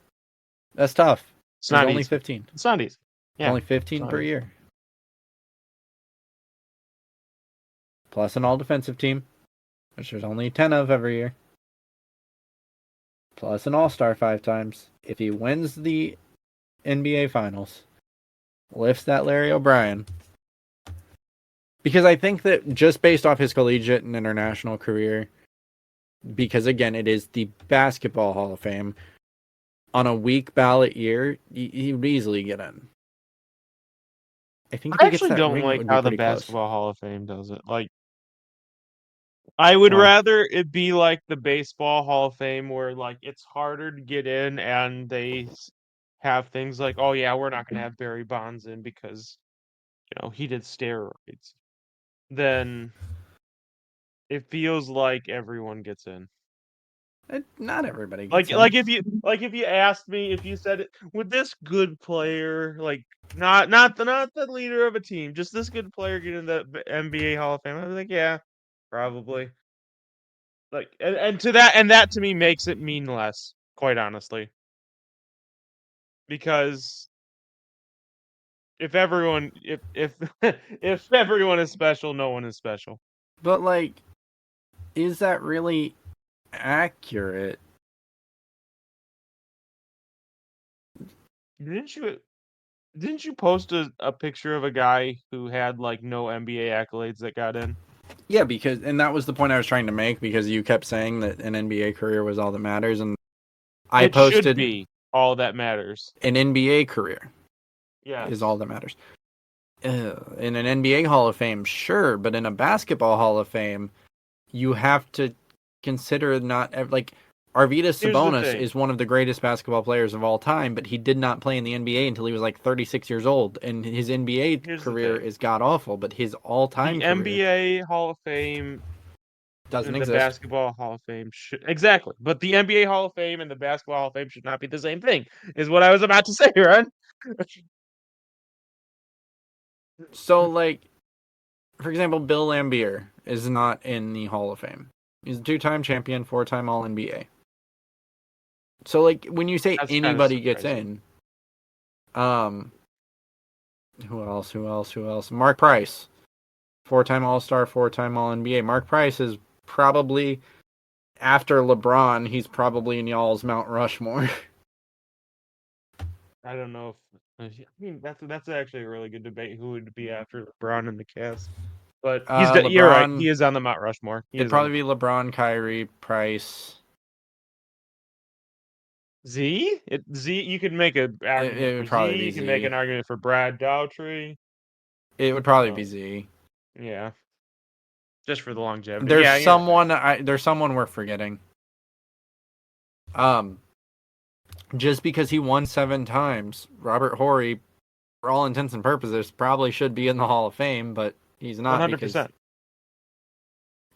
that's tough. It's not only easy. 15. It's not easy. Yeah, only 15 per year. Plus an all-defensive team, which there's only 10 of every year. Plus an all-star 5 times. If he wins the NBA Finals, lifts that Larry O'Brien. Because I think that just based off his collegiate and international career, because again, it is the Basketball Hall of Fame, on a weak ballot year, he would easily get in. I think if I he gets actually that don't ring, it like would be how the pretty close. Basketball Hall of Fame does it. Like, I would Why? rather it be like the Baseball Hall of Fame, where like it's harder to get in, and have things like, oh yeah, we're not gonna have Barry Bonds in because he did steroids. Then it feels like everyone gets in. Not everybody Like gets in. if you asked me, if you said, would this good player, like not the leader of a team, just this good player get in the NBA Hall of Fame, I'd be like, yeah, probably. Like, and that to me makes it mean less, quite honestly, because if if everyone is special, no one is special. But like, is that really accurate? Didn't you didn't you post a picture of a guy who had like no NBA accolades that got in? Yeah, and that was the point I was trying to make, because you kept saying that an NBA career was all that matters, and I It should posted be all that matters. an NBA career is all Yes. that matters. In an NBA Hall of Fame, sure, but in a Basketball Hall of Fame, you have to consider like Arvydas Here's the Sabonis thing. is one of the greatest basketball players of all time, but he did not play in the NBA until he was like 36 years old, and his NBA Here's the career thing. is god awful, but his all-time The career NBA Hall of Fame doesn't and the exist. Basketball Hall of Fame should exactly, but the NBA Hall of Fame and the Basketball Hall of Fame should not be the same thing. Is what I was about to say, right? So, like, for example, Bill Laimbeer is not in the Hall of Fame. He's a two-time champion, four-time All-NBA. So, like, when you say That's kind of anybody gets surprising. in, who else? Mark Price, four-time All-Star, four-time All-NBA. Mark Price is probably, after LeBron, he's probably in y'all's Mount Rushmore. I don't know if I mean that's actually a really good debate. Who would be after LeBron in the cast? But you're right. He LeBron, is on the Mount Rushmore. He it'd is on probably the be LeBron, Kyrie, Price. Z. Z. You could make an argument It for would probably Z. be You can make Z. an argument for Brad Daughtry. It would probably be Oh, Z. yeah, just for the longevity. Yeah, There's someone we're forgetting. Um, just because he won 7 times, Robert Horry, for all intents and purposes, probably should be in the Hall of Fame, but he's not 100%.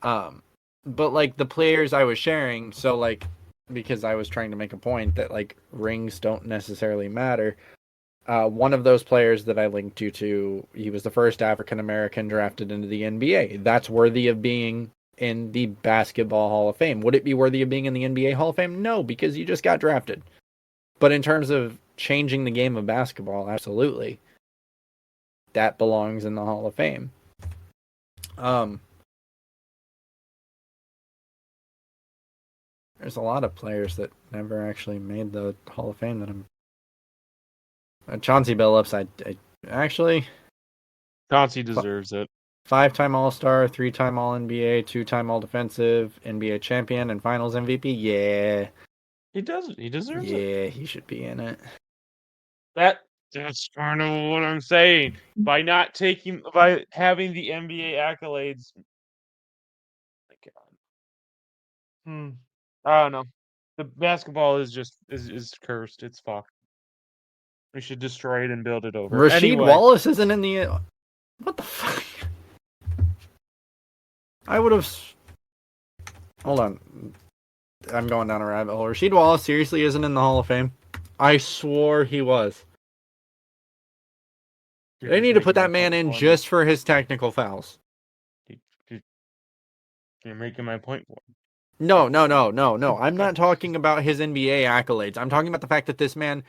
um, but like the players I was sharing, so like because I was trying to make a point that like rings don't necessarily matter. One of those players that I linked you to, he was the first African American drafted into the NBA. That's worthy of being in the Basketball Hall of Fame. Would it be worthy of being in the NBA Hall of Fame? No, because you just got drafted. But in terms of changing the game of basketball, absolutely. That belongs in the Hall of Fame. There's a lot of players that never actually made the Hall of Fame that I'm. Chauncey Billups, I actually. Chauncey deserves it. 5-time All-Star, 3-time All-NBA, 2-time All-Defensive, NBA champion, and Finals MVP. Yeah. He does. He deserves it. Yeah, he should be in it. That's kind of what I'm saying. By having the NBA accolades. My God. I don't know. The basketball is just is cursed. It's fucked. We should destroy it and build it over. Rasheed Anyway, Wallace isn't in the. What the fuck? I would have. Hold on. I'm going down a rabbit hole. Rasheed Wallace seriously isn't in the Hall of Fame? I swore he was. They need to put that man in just for his technical fouls. You're making my point for him. No. I'm not talking about his NBA accolades. I'm talking about the fact that this man,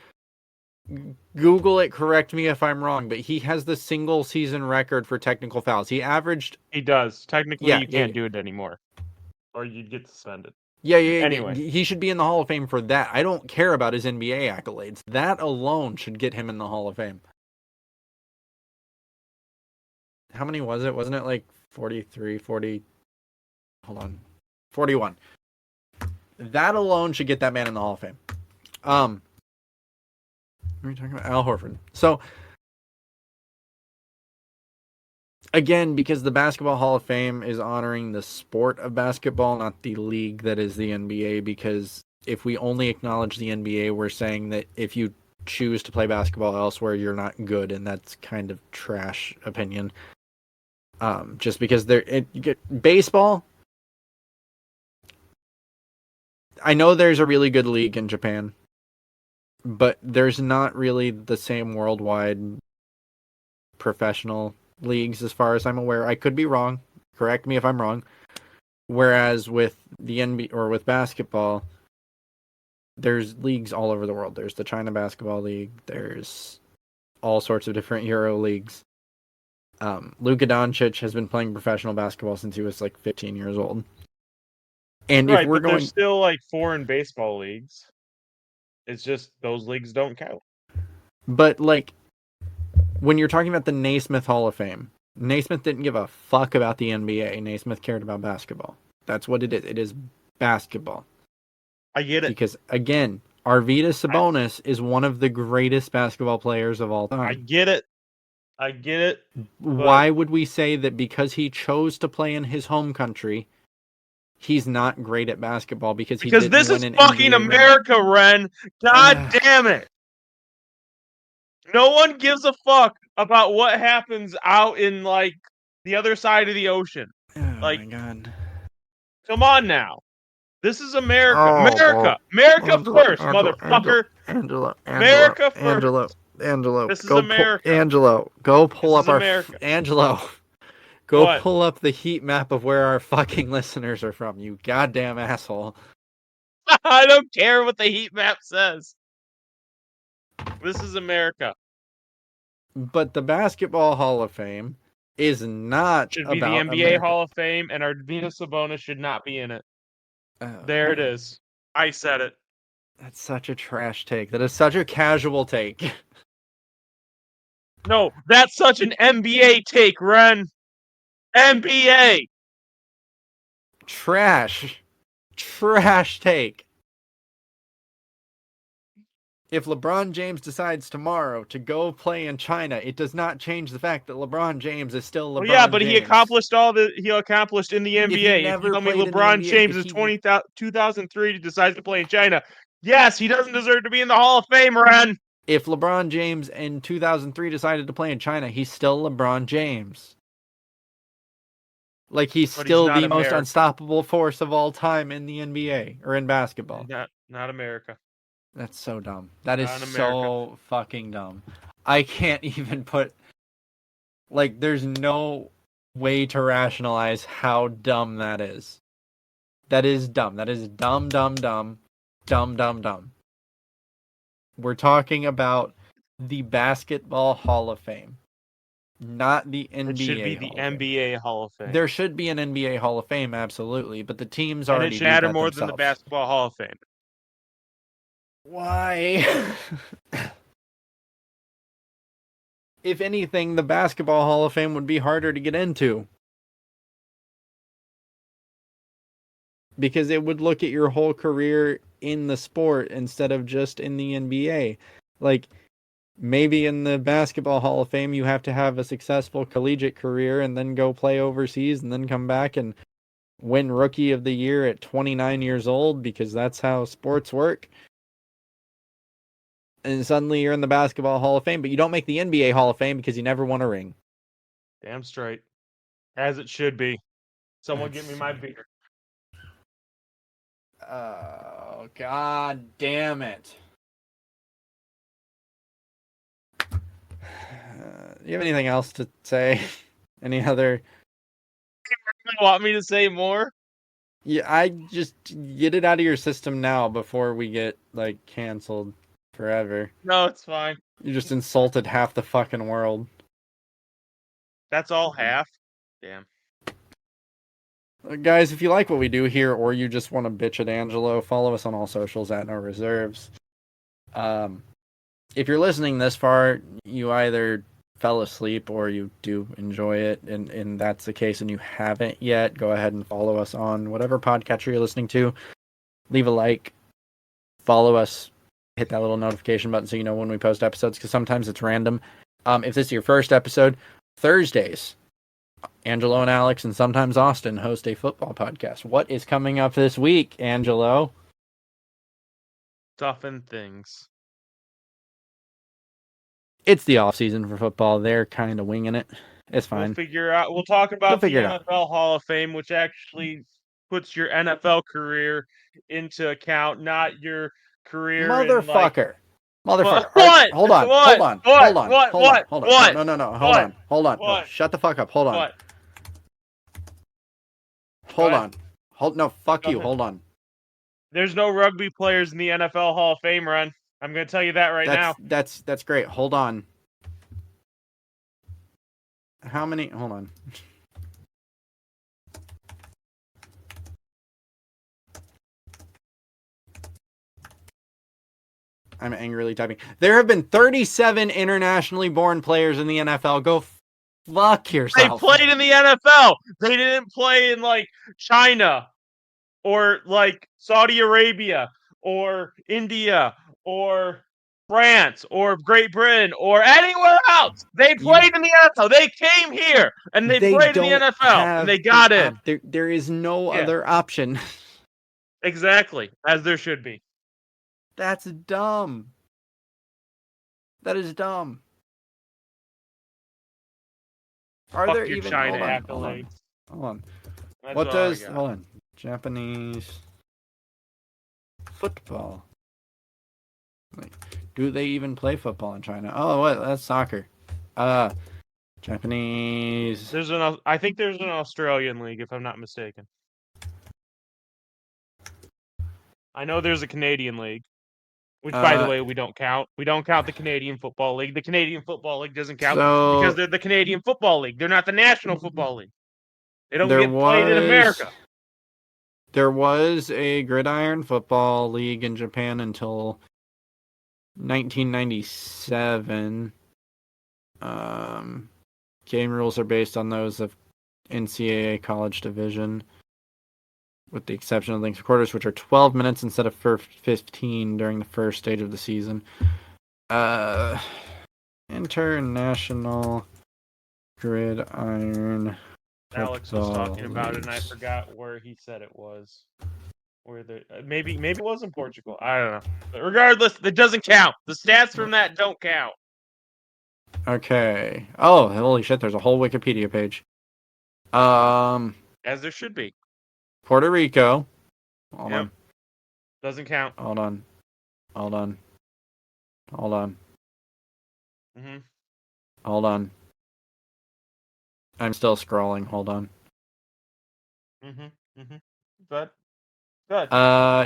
Google it, correct me if I'm wrong, but he has the single season record for technical fouls. He averaged. He does. Technically, Yeah, you can't do it anymore, or you'd get suspended. Yeah. Anyway. He should be in the Hall of Fame for that. I don't care about his NBA accolades. That alone should get him in the Hall of Fame. How many was it? Wasn't it like 43, 40? Hold on. 41. That alone should get that man in the Hall of Fame. are we talking about? Al Horford. So, again, because the Basketball Hall of Fame is honoring the sport of basketball, not the league that is the NBA, because if we only acknowledge the NBA, we're saying that if you choose to play basketball elsewhere, you're not good, and that's kind of trash opinion. Just because baseball, I know there's a really good league in Japan, but there's not really the same worldwide professional leagues as far as I'm aware. I could be wrong. Correct me if I'm wrong. Whereas with the NBA or with basketball, there's leagues all over the world. There's the China Basketball League. There's all sorts of different Euro leagues. Luka Doncic has been playing professional basketball since he was like 15 years old. And Right, if we're but going, there's still like foreign baseball leagues. It's just those leagues don't count. but like when you're talking about the Naismith Hall of Fame, Naismith didn't give a fuck about the NBA. Naismith cared about basketball. That's what it is. It is basketball. I get it. Because again, Arvydas Sabonis is one of the greatest basketball players of all I time. get it. I get it. Why would we say that because he chose to play in his home country, he's not great at basketball because he didn't this win is an fucking NBA ring? America, Ren. God damn it. No one gives a fuck about what happens out in like the other side of the ocean. Oh Like, my god. come on now. This is America. Oh, America. America first, motherfucker. America first. Angelo, This is go America. Angelo, go pull This up is our America. Angelo. Go What? pull up the heat map of where our fucking listeners are from, you goddamn asshole. I don't care what the heat map says. This is America. But the Basketball Hall of Fame is not Should be about the NBA America. Hall of Fame, and Arvydas Sabonis should not be in it. Oh, There it is. I said it. that's such a trash take. That is such a casual take. No, that's such an NBA take, Ren. NBA. Trash take. If LeBron James decides tomorrow to go play in China, it does not change the fact that LeBron James is still LeBron Well, yeah, but James. he accomplished all that he accomplished in the NBA. If he never you tell me played in the LeBron NBA, James if is he- 2003 decides to play in China, yes, he doesn't deserve to be in the Hall of Fame, Ren. If LeBron James in 2003 decided to play in China, he's still LeBron James. Like he's But still he's not the most America. unstoppable force of all time in the NBA or in basketball. Not America. That's so dumb. That is Not in so fucking dumb. I can't even put like there's no way to rationalize how dumb that is. That is dumb. That is dumb. We're talking about the Basketball Hall of Fame, not the NBA. It should be the Hall of Fame. NBA Hall of Fame. There should be an NBA Hall of Fame, absolutely, but the teams and already it should do matter that more than the themselves. Basketball Hall of Fame. Why? If anything, the Basketball Hall of Fame would be harder to get into. Because it would look at your whole career in the sport instead of just in the NBA. Like, maybe in the Basketball Hall of Fame, you have to have a successful collegiate career and then go play overseas and then come back and win Rookie of the Year at 29 years old because that's how sports work. And suddenly you're in the Basketball Hall of Fame, but you don't make the NBA Hall of Fame because you never won a ring. Damn straight. As it should be. Someone That's give me my beer. Oh, god damn it. You have anything else to say? Any other? You want me to say more? Yeah, I just get it out of your system now before we get like canceled forever. No, it's fine. You just insulted half the fucking world. That's all half. Damn. Guys, if you like what we do here or you just want to bitch at Angelo, follow us on all socials at No Reserves. If you're listening this far, you either fell asleep or you do enjoy it, and that's the case and you haven't yet, go ahead and follow us on whatever podcatcher you're listening to. Leave a like, follow us, hit that little notification button so you know when we post episodes, because sometimes it's random. If this is your first episode, Thursdays, Angelo and Alex and sometimes Austin host a football podcast. What is coming up this week, Angelo? Toughen things. It's the off season for football. They're kind of winging it. It's fine. We'll figure out. We'll talk about the figure it out. NFL Hall of Fame, which actually puts your NFL career into account, not your career in like. Motherfucker. Motherfucker. What? Hold on. What? Hold on. What? Hold on. What? Hold What? on. Hold on. What? No. Hold What? on. Hold on. No, What? shut the fuck up. Hold on. What? Hold What? on. No, fuck you. Nothing. Hold on. There's no rugby players in the NFL Hall of Fame run. I'm going to tell you that right now. That's great. Hold on. How many? Hold on. I'm angrily typing. There have been 37 internationally born players in the NFL. Go fuck They yourself. played in the NFL. They didn't play in like China or like Saudi Arabia or India or France or Great Britain or anywhere else. They played in the NFL. They came here and they played in the NFL and they got in. There is no Yeah. other option. Exactly, as there should be. That's dumb. That is dumb. Are Fuck there your even China hold accolades. on. That's What all I does got. hold on? Japanese football. Like, do they even play football in China? Oh, what? That's soccer. Japanese. I think there's an Australian league, if I'm not mistaken. I know there's a Canadian league, which, by the way, we don't count. We don't count the Canadian Football League. The Canadian Football League doesn't count because they're the Canadian Football League. They're not the National Football League. They don't get played in America. There was a gridiron football league in Japan until 1997. Game rules are based on those of NCAA College Division, with the exception of length of quarters, which are 12 minutes instead of 15 during the first stage of the season. International gridiron Alex was football talking about it, and I leagues. forgot where he said it was. Where maybe it was in Portugal. I don't know. But regardless, it doesn't count. The stats from that don't count. Okay. Oh, holy shit! There's a whole Wikipedia page. As there should be. Puerto Rico. Hold on. Doesn't count. Hold on. Mm-hmm. Hold on. I'm still scrolling. Hold on. Good.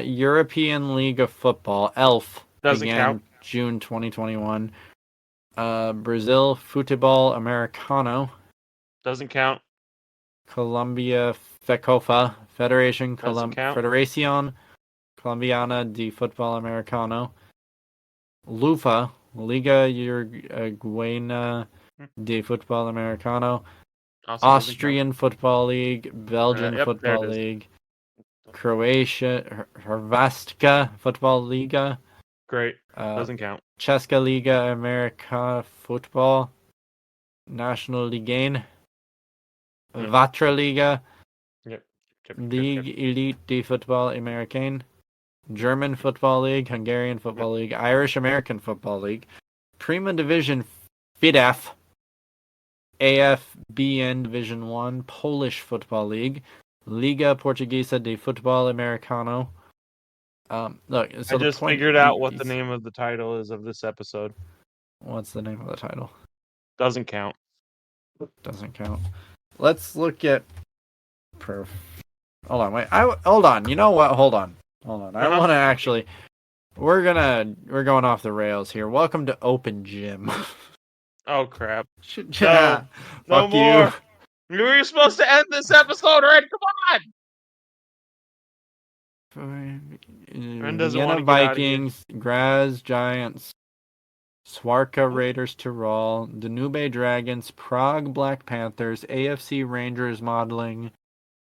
European League of Football, ELF, Doesn't began count. June 2021. Brazil Futebol Americano, Doesn't count. Colombia FECOFA, Federación Colombiana de Fútbol Americano, LUFA, Liga Uruguayana de Fútbol Americano, Also doesn't Austrian Football League, Belgian yep, Football there it is. League, Croatia, Hrvatska Football Liga. count. Great. Doesn't count. Česká Liga America Football, National Ligue, Vatra Liga, Yep. Ligue Elite de Football Américain, German Football League, Hungarian Football League, Irish American Football League, Prima Division FIDEF, AFBN Division 1, Polish Football League, Liga Portuguesa de Futebol Americano. Look, so I just figured out what the name of the title is of this episode. What's the name of the title? Doesn't count. Doesn't count. Let's look at Hold on, wait. Hold on. You know what? Hold on. I want to actually. We're going off the rails here. Welcome to Open Gym. Oh crap! Yeah. No Fuck more. You were supposed to end this episode already. Come on. doesn't Vienna wanna get out of here. Vikings, Graz Giants, Swarka Raiders Tyrol, Danube Dragons, Prague Black Panthers, AFC Rangers Modeling,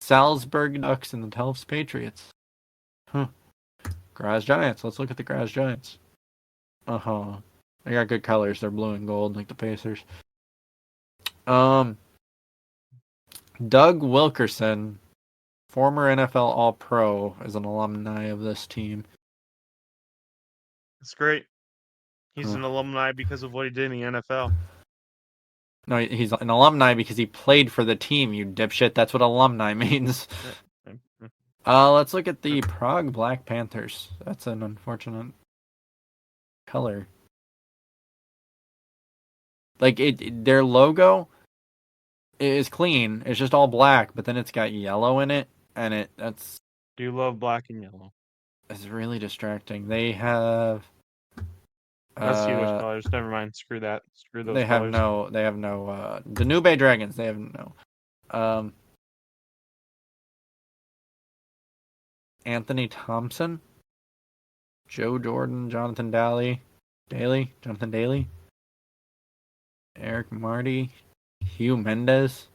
Salzburg Ducks, and the Telfs Patriots. Graz Giants. Let's look at the Graz Giants. Uh-huh. They got good colors. They're blue and gold like the Pacers. Doug Wilkerson, former NFL All-Pro, is an alumni of this team. It's great. He's Huh. an alumni because of what he did in the NFL. No, he's an alumni because he played for the team, you dipshit. That's what alumni means. Let's look at the Prague Black Panthers. That's an unfortunate color. Like their logo is clean. It's just all black, but then it's got yellow in it, and that's Do you love black and yellow? it's really distracting. They have That's Steelers colors. Never mind. Screw that. Screw those they have colors. no Danube Dragons. They have no Anthony Thompson, Joe Jordan, Jonathan Jonathan Daly, Eric Marty, Hugh Mendez.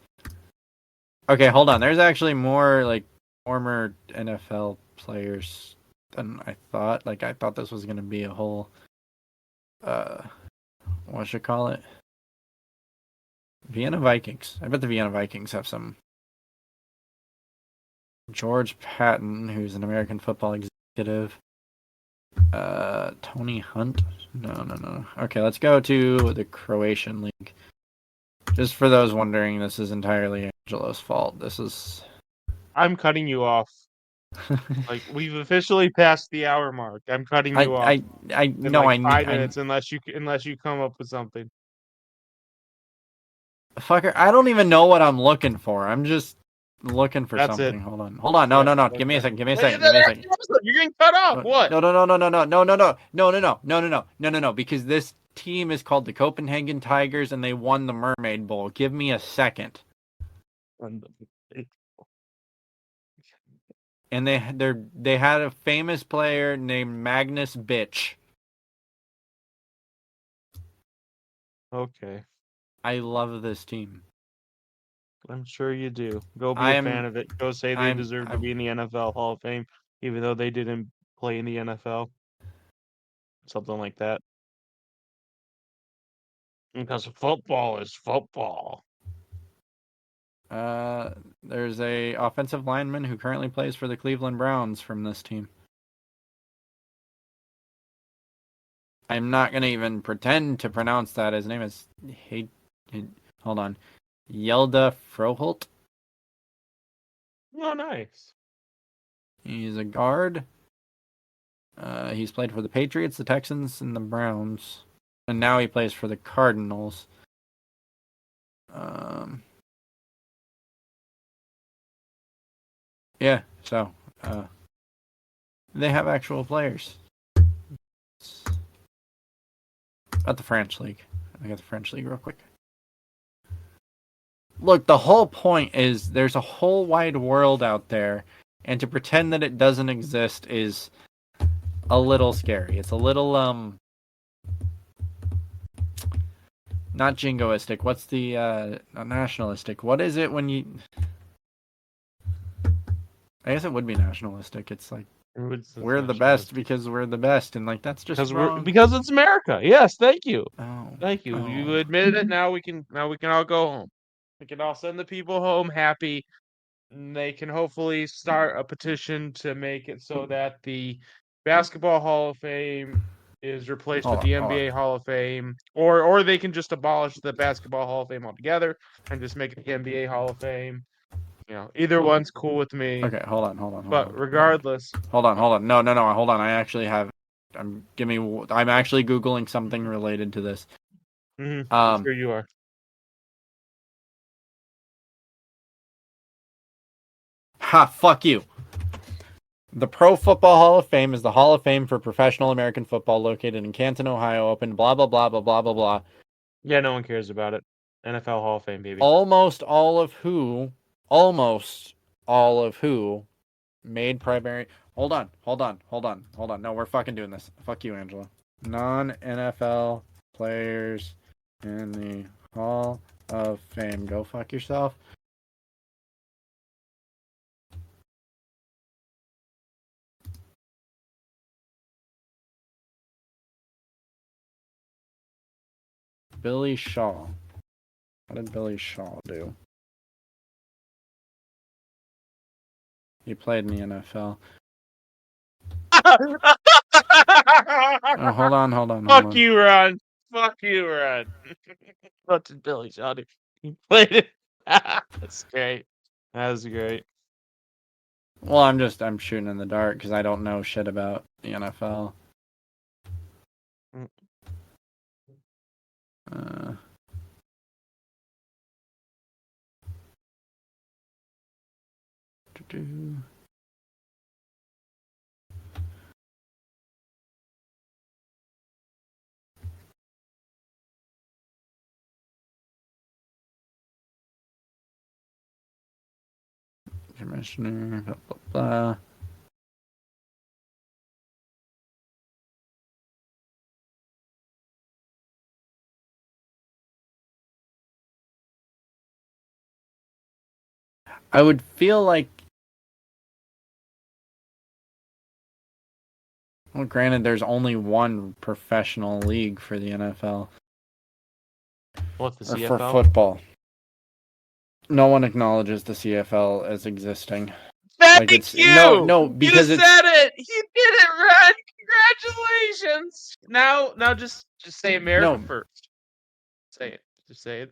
Okay, hold on. There's actually more like former NFL players than I thought. Like I thought this was gonna be a whole what should I call it? Vienna Vikings. I bet the Vienna Vikings have some. George Patton, who's an American football executive. Tony Hunt. No. Okay, let's go to the Croatian League. Just for those wondering, this is entirely Angelo's fault. This is. I'm cutting you off. Like we've officially passed the hour mark. I'm cutting you off in no, like I 5 minutes unless you come up with something. fucker. I don't even know what I'm looking for. I'm just looking for That's something. it. Hold on. No. Yeah, Give me a okay. second. Give me a Wait, second. Give me a second. You're getting cut off. What? No. Because this team is called the Copenhagen Tigers, and they won the Mermaid Bowl. Give me a second. And they had a famous player named Magnus Bitch. Okay. I love this team. I'm sure you do. Go be a fan of it. Go say they deserve to be in the NFL Hall of Fame, even though they didn't play in the NFL. Something like that. Because football is football. There's a offensive lineman who currently plays for the Cleveland Browns from this team. I'm not gonna even pretend to pronounce that. His name is hold on, Yelda Froholt. Oh, nice. He's a guard. He's played for the Patriots, the Texans, and the Browns, and now he plays for the Cardinals. Yeah, so they have actual players. At the French League. I got the French League real quick. Look, the whole point is there's a whole wide world out there, and to pretend that it doesn't exist is a little scary. It's a little not jingoistic. What's the not nationalistic? What is it when you I guess it would be nationalistic. It's like we're the best because we're the best, and like that's just wrong. Because it's America. Yes, thank you. Oh, Thank you. You admitted it. Now we can all go home. We can all send the people home happy. And they can hopefully start a petition to make it so that the Basketball Hall of Fame is replaced with the NBA Hall of Fame, or they can just abolish the Basketball Hall of Fame altogether and just make it the NBA Hall of Fame. You know, either one's cool with me. Okay, hold on. But regardless, hold on. No, hold on. I actually have. I'm actually googling something related to this. I'm sure you are. Ha! Fuck you. The Pro Football Hall of Fame is the Hall of Fame for professional American football located in Canton, Ohio. Open. Blah blah blah blah blah blah blah. Yeah, no one cares about it. NFL Hall of Fame, baby. Almost all of who made primary. Hold on. No, we're fucking doing this. Fuck you, Angela. Non-NFL players in the Hall of Fame. Go fuck yourself. Billy Shaw. What did Billy Shaw do? He played in the NFL. Oh, hold on. Fuck you, Ron. Fuck you, Ron. What did Billy Shaw do? He played it. That's great. That was great. Well, I'm shooting in the dark because I don't know shit about the NFL. Mm. Do-do. Commissioner, blah, blah, blah. I would feel like, well, granted, there's only one professional league for the NFL. What, the Or CFL? for football. No one acknowledges the CFL as existing. Thank it's you. no, because you it's said it. You did it, Ron. Congratulations. Now, just say America No. first. Say it. Just say it.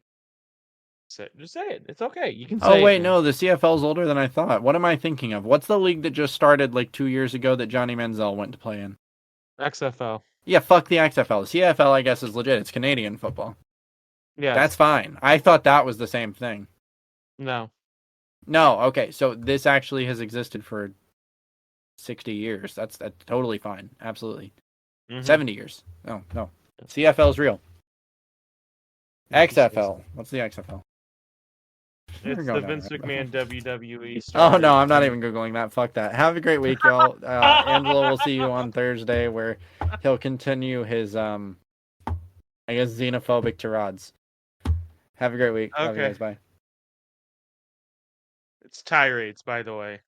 Just say it. It's okay. You can say Oh it. wait, man. no, the CFL's older than I thought. What am I thinking of? What's the league that just started like 2 years ago that Johnny Manziel went to play in? XFL. Yeah, fuck the XFL. The CFL, I guess, is legit. It's Canadian football. Yes. That's fine. I thought that was the same thing. No. No, okay, so this actually has existed for 60 years. That's totally fine. Absolutely. Mhm. 70 years. No. CFL is real. XFL. What's the XFL? We're It's going the down Vince a rabbit hole. McMahon WWE. Oh Started no, I'm not in- even googling that. Fuck that. Have a great week, y'all. Angelo will see you on Thursday, where he'll continue his I guess xenophobic tirades. Have a great week. Love you Okay. guys. Bye. It's tirades, by the way.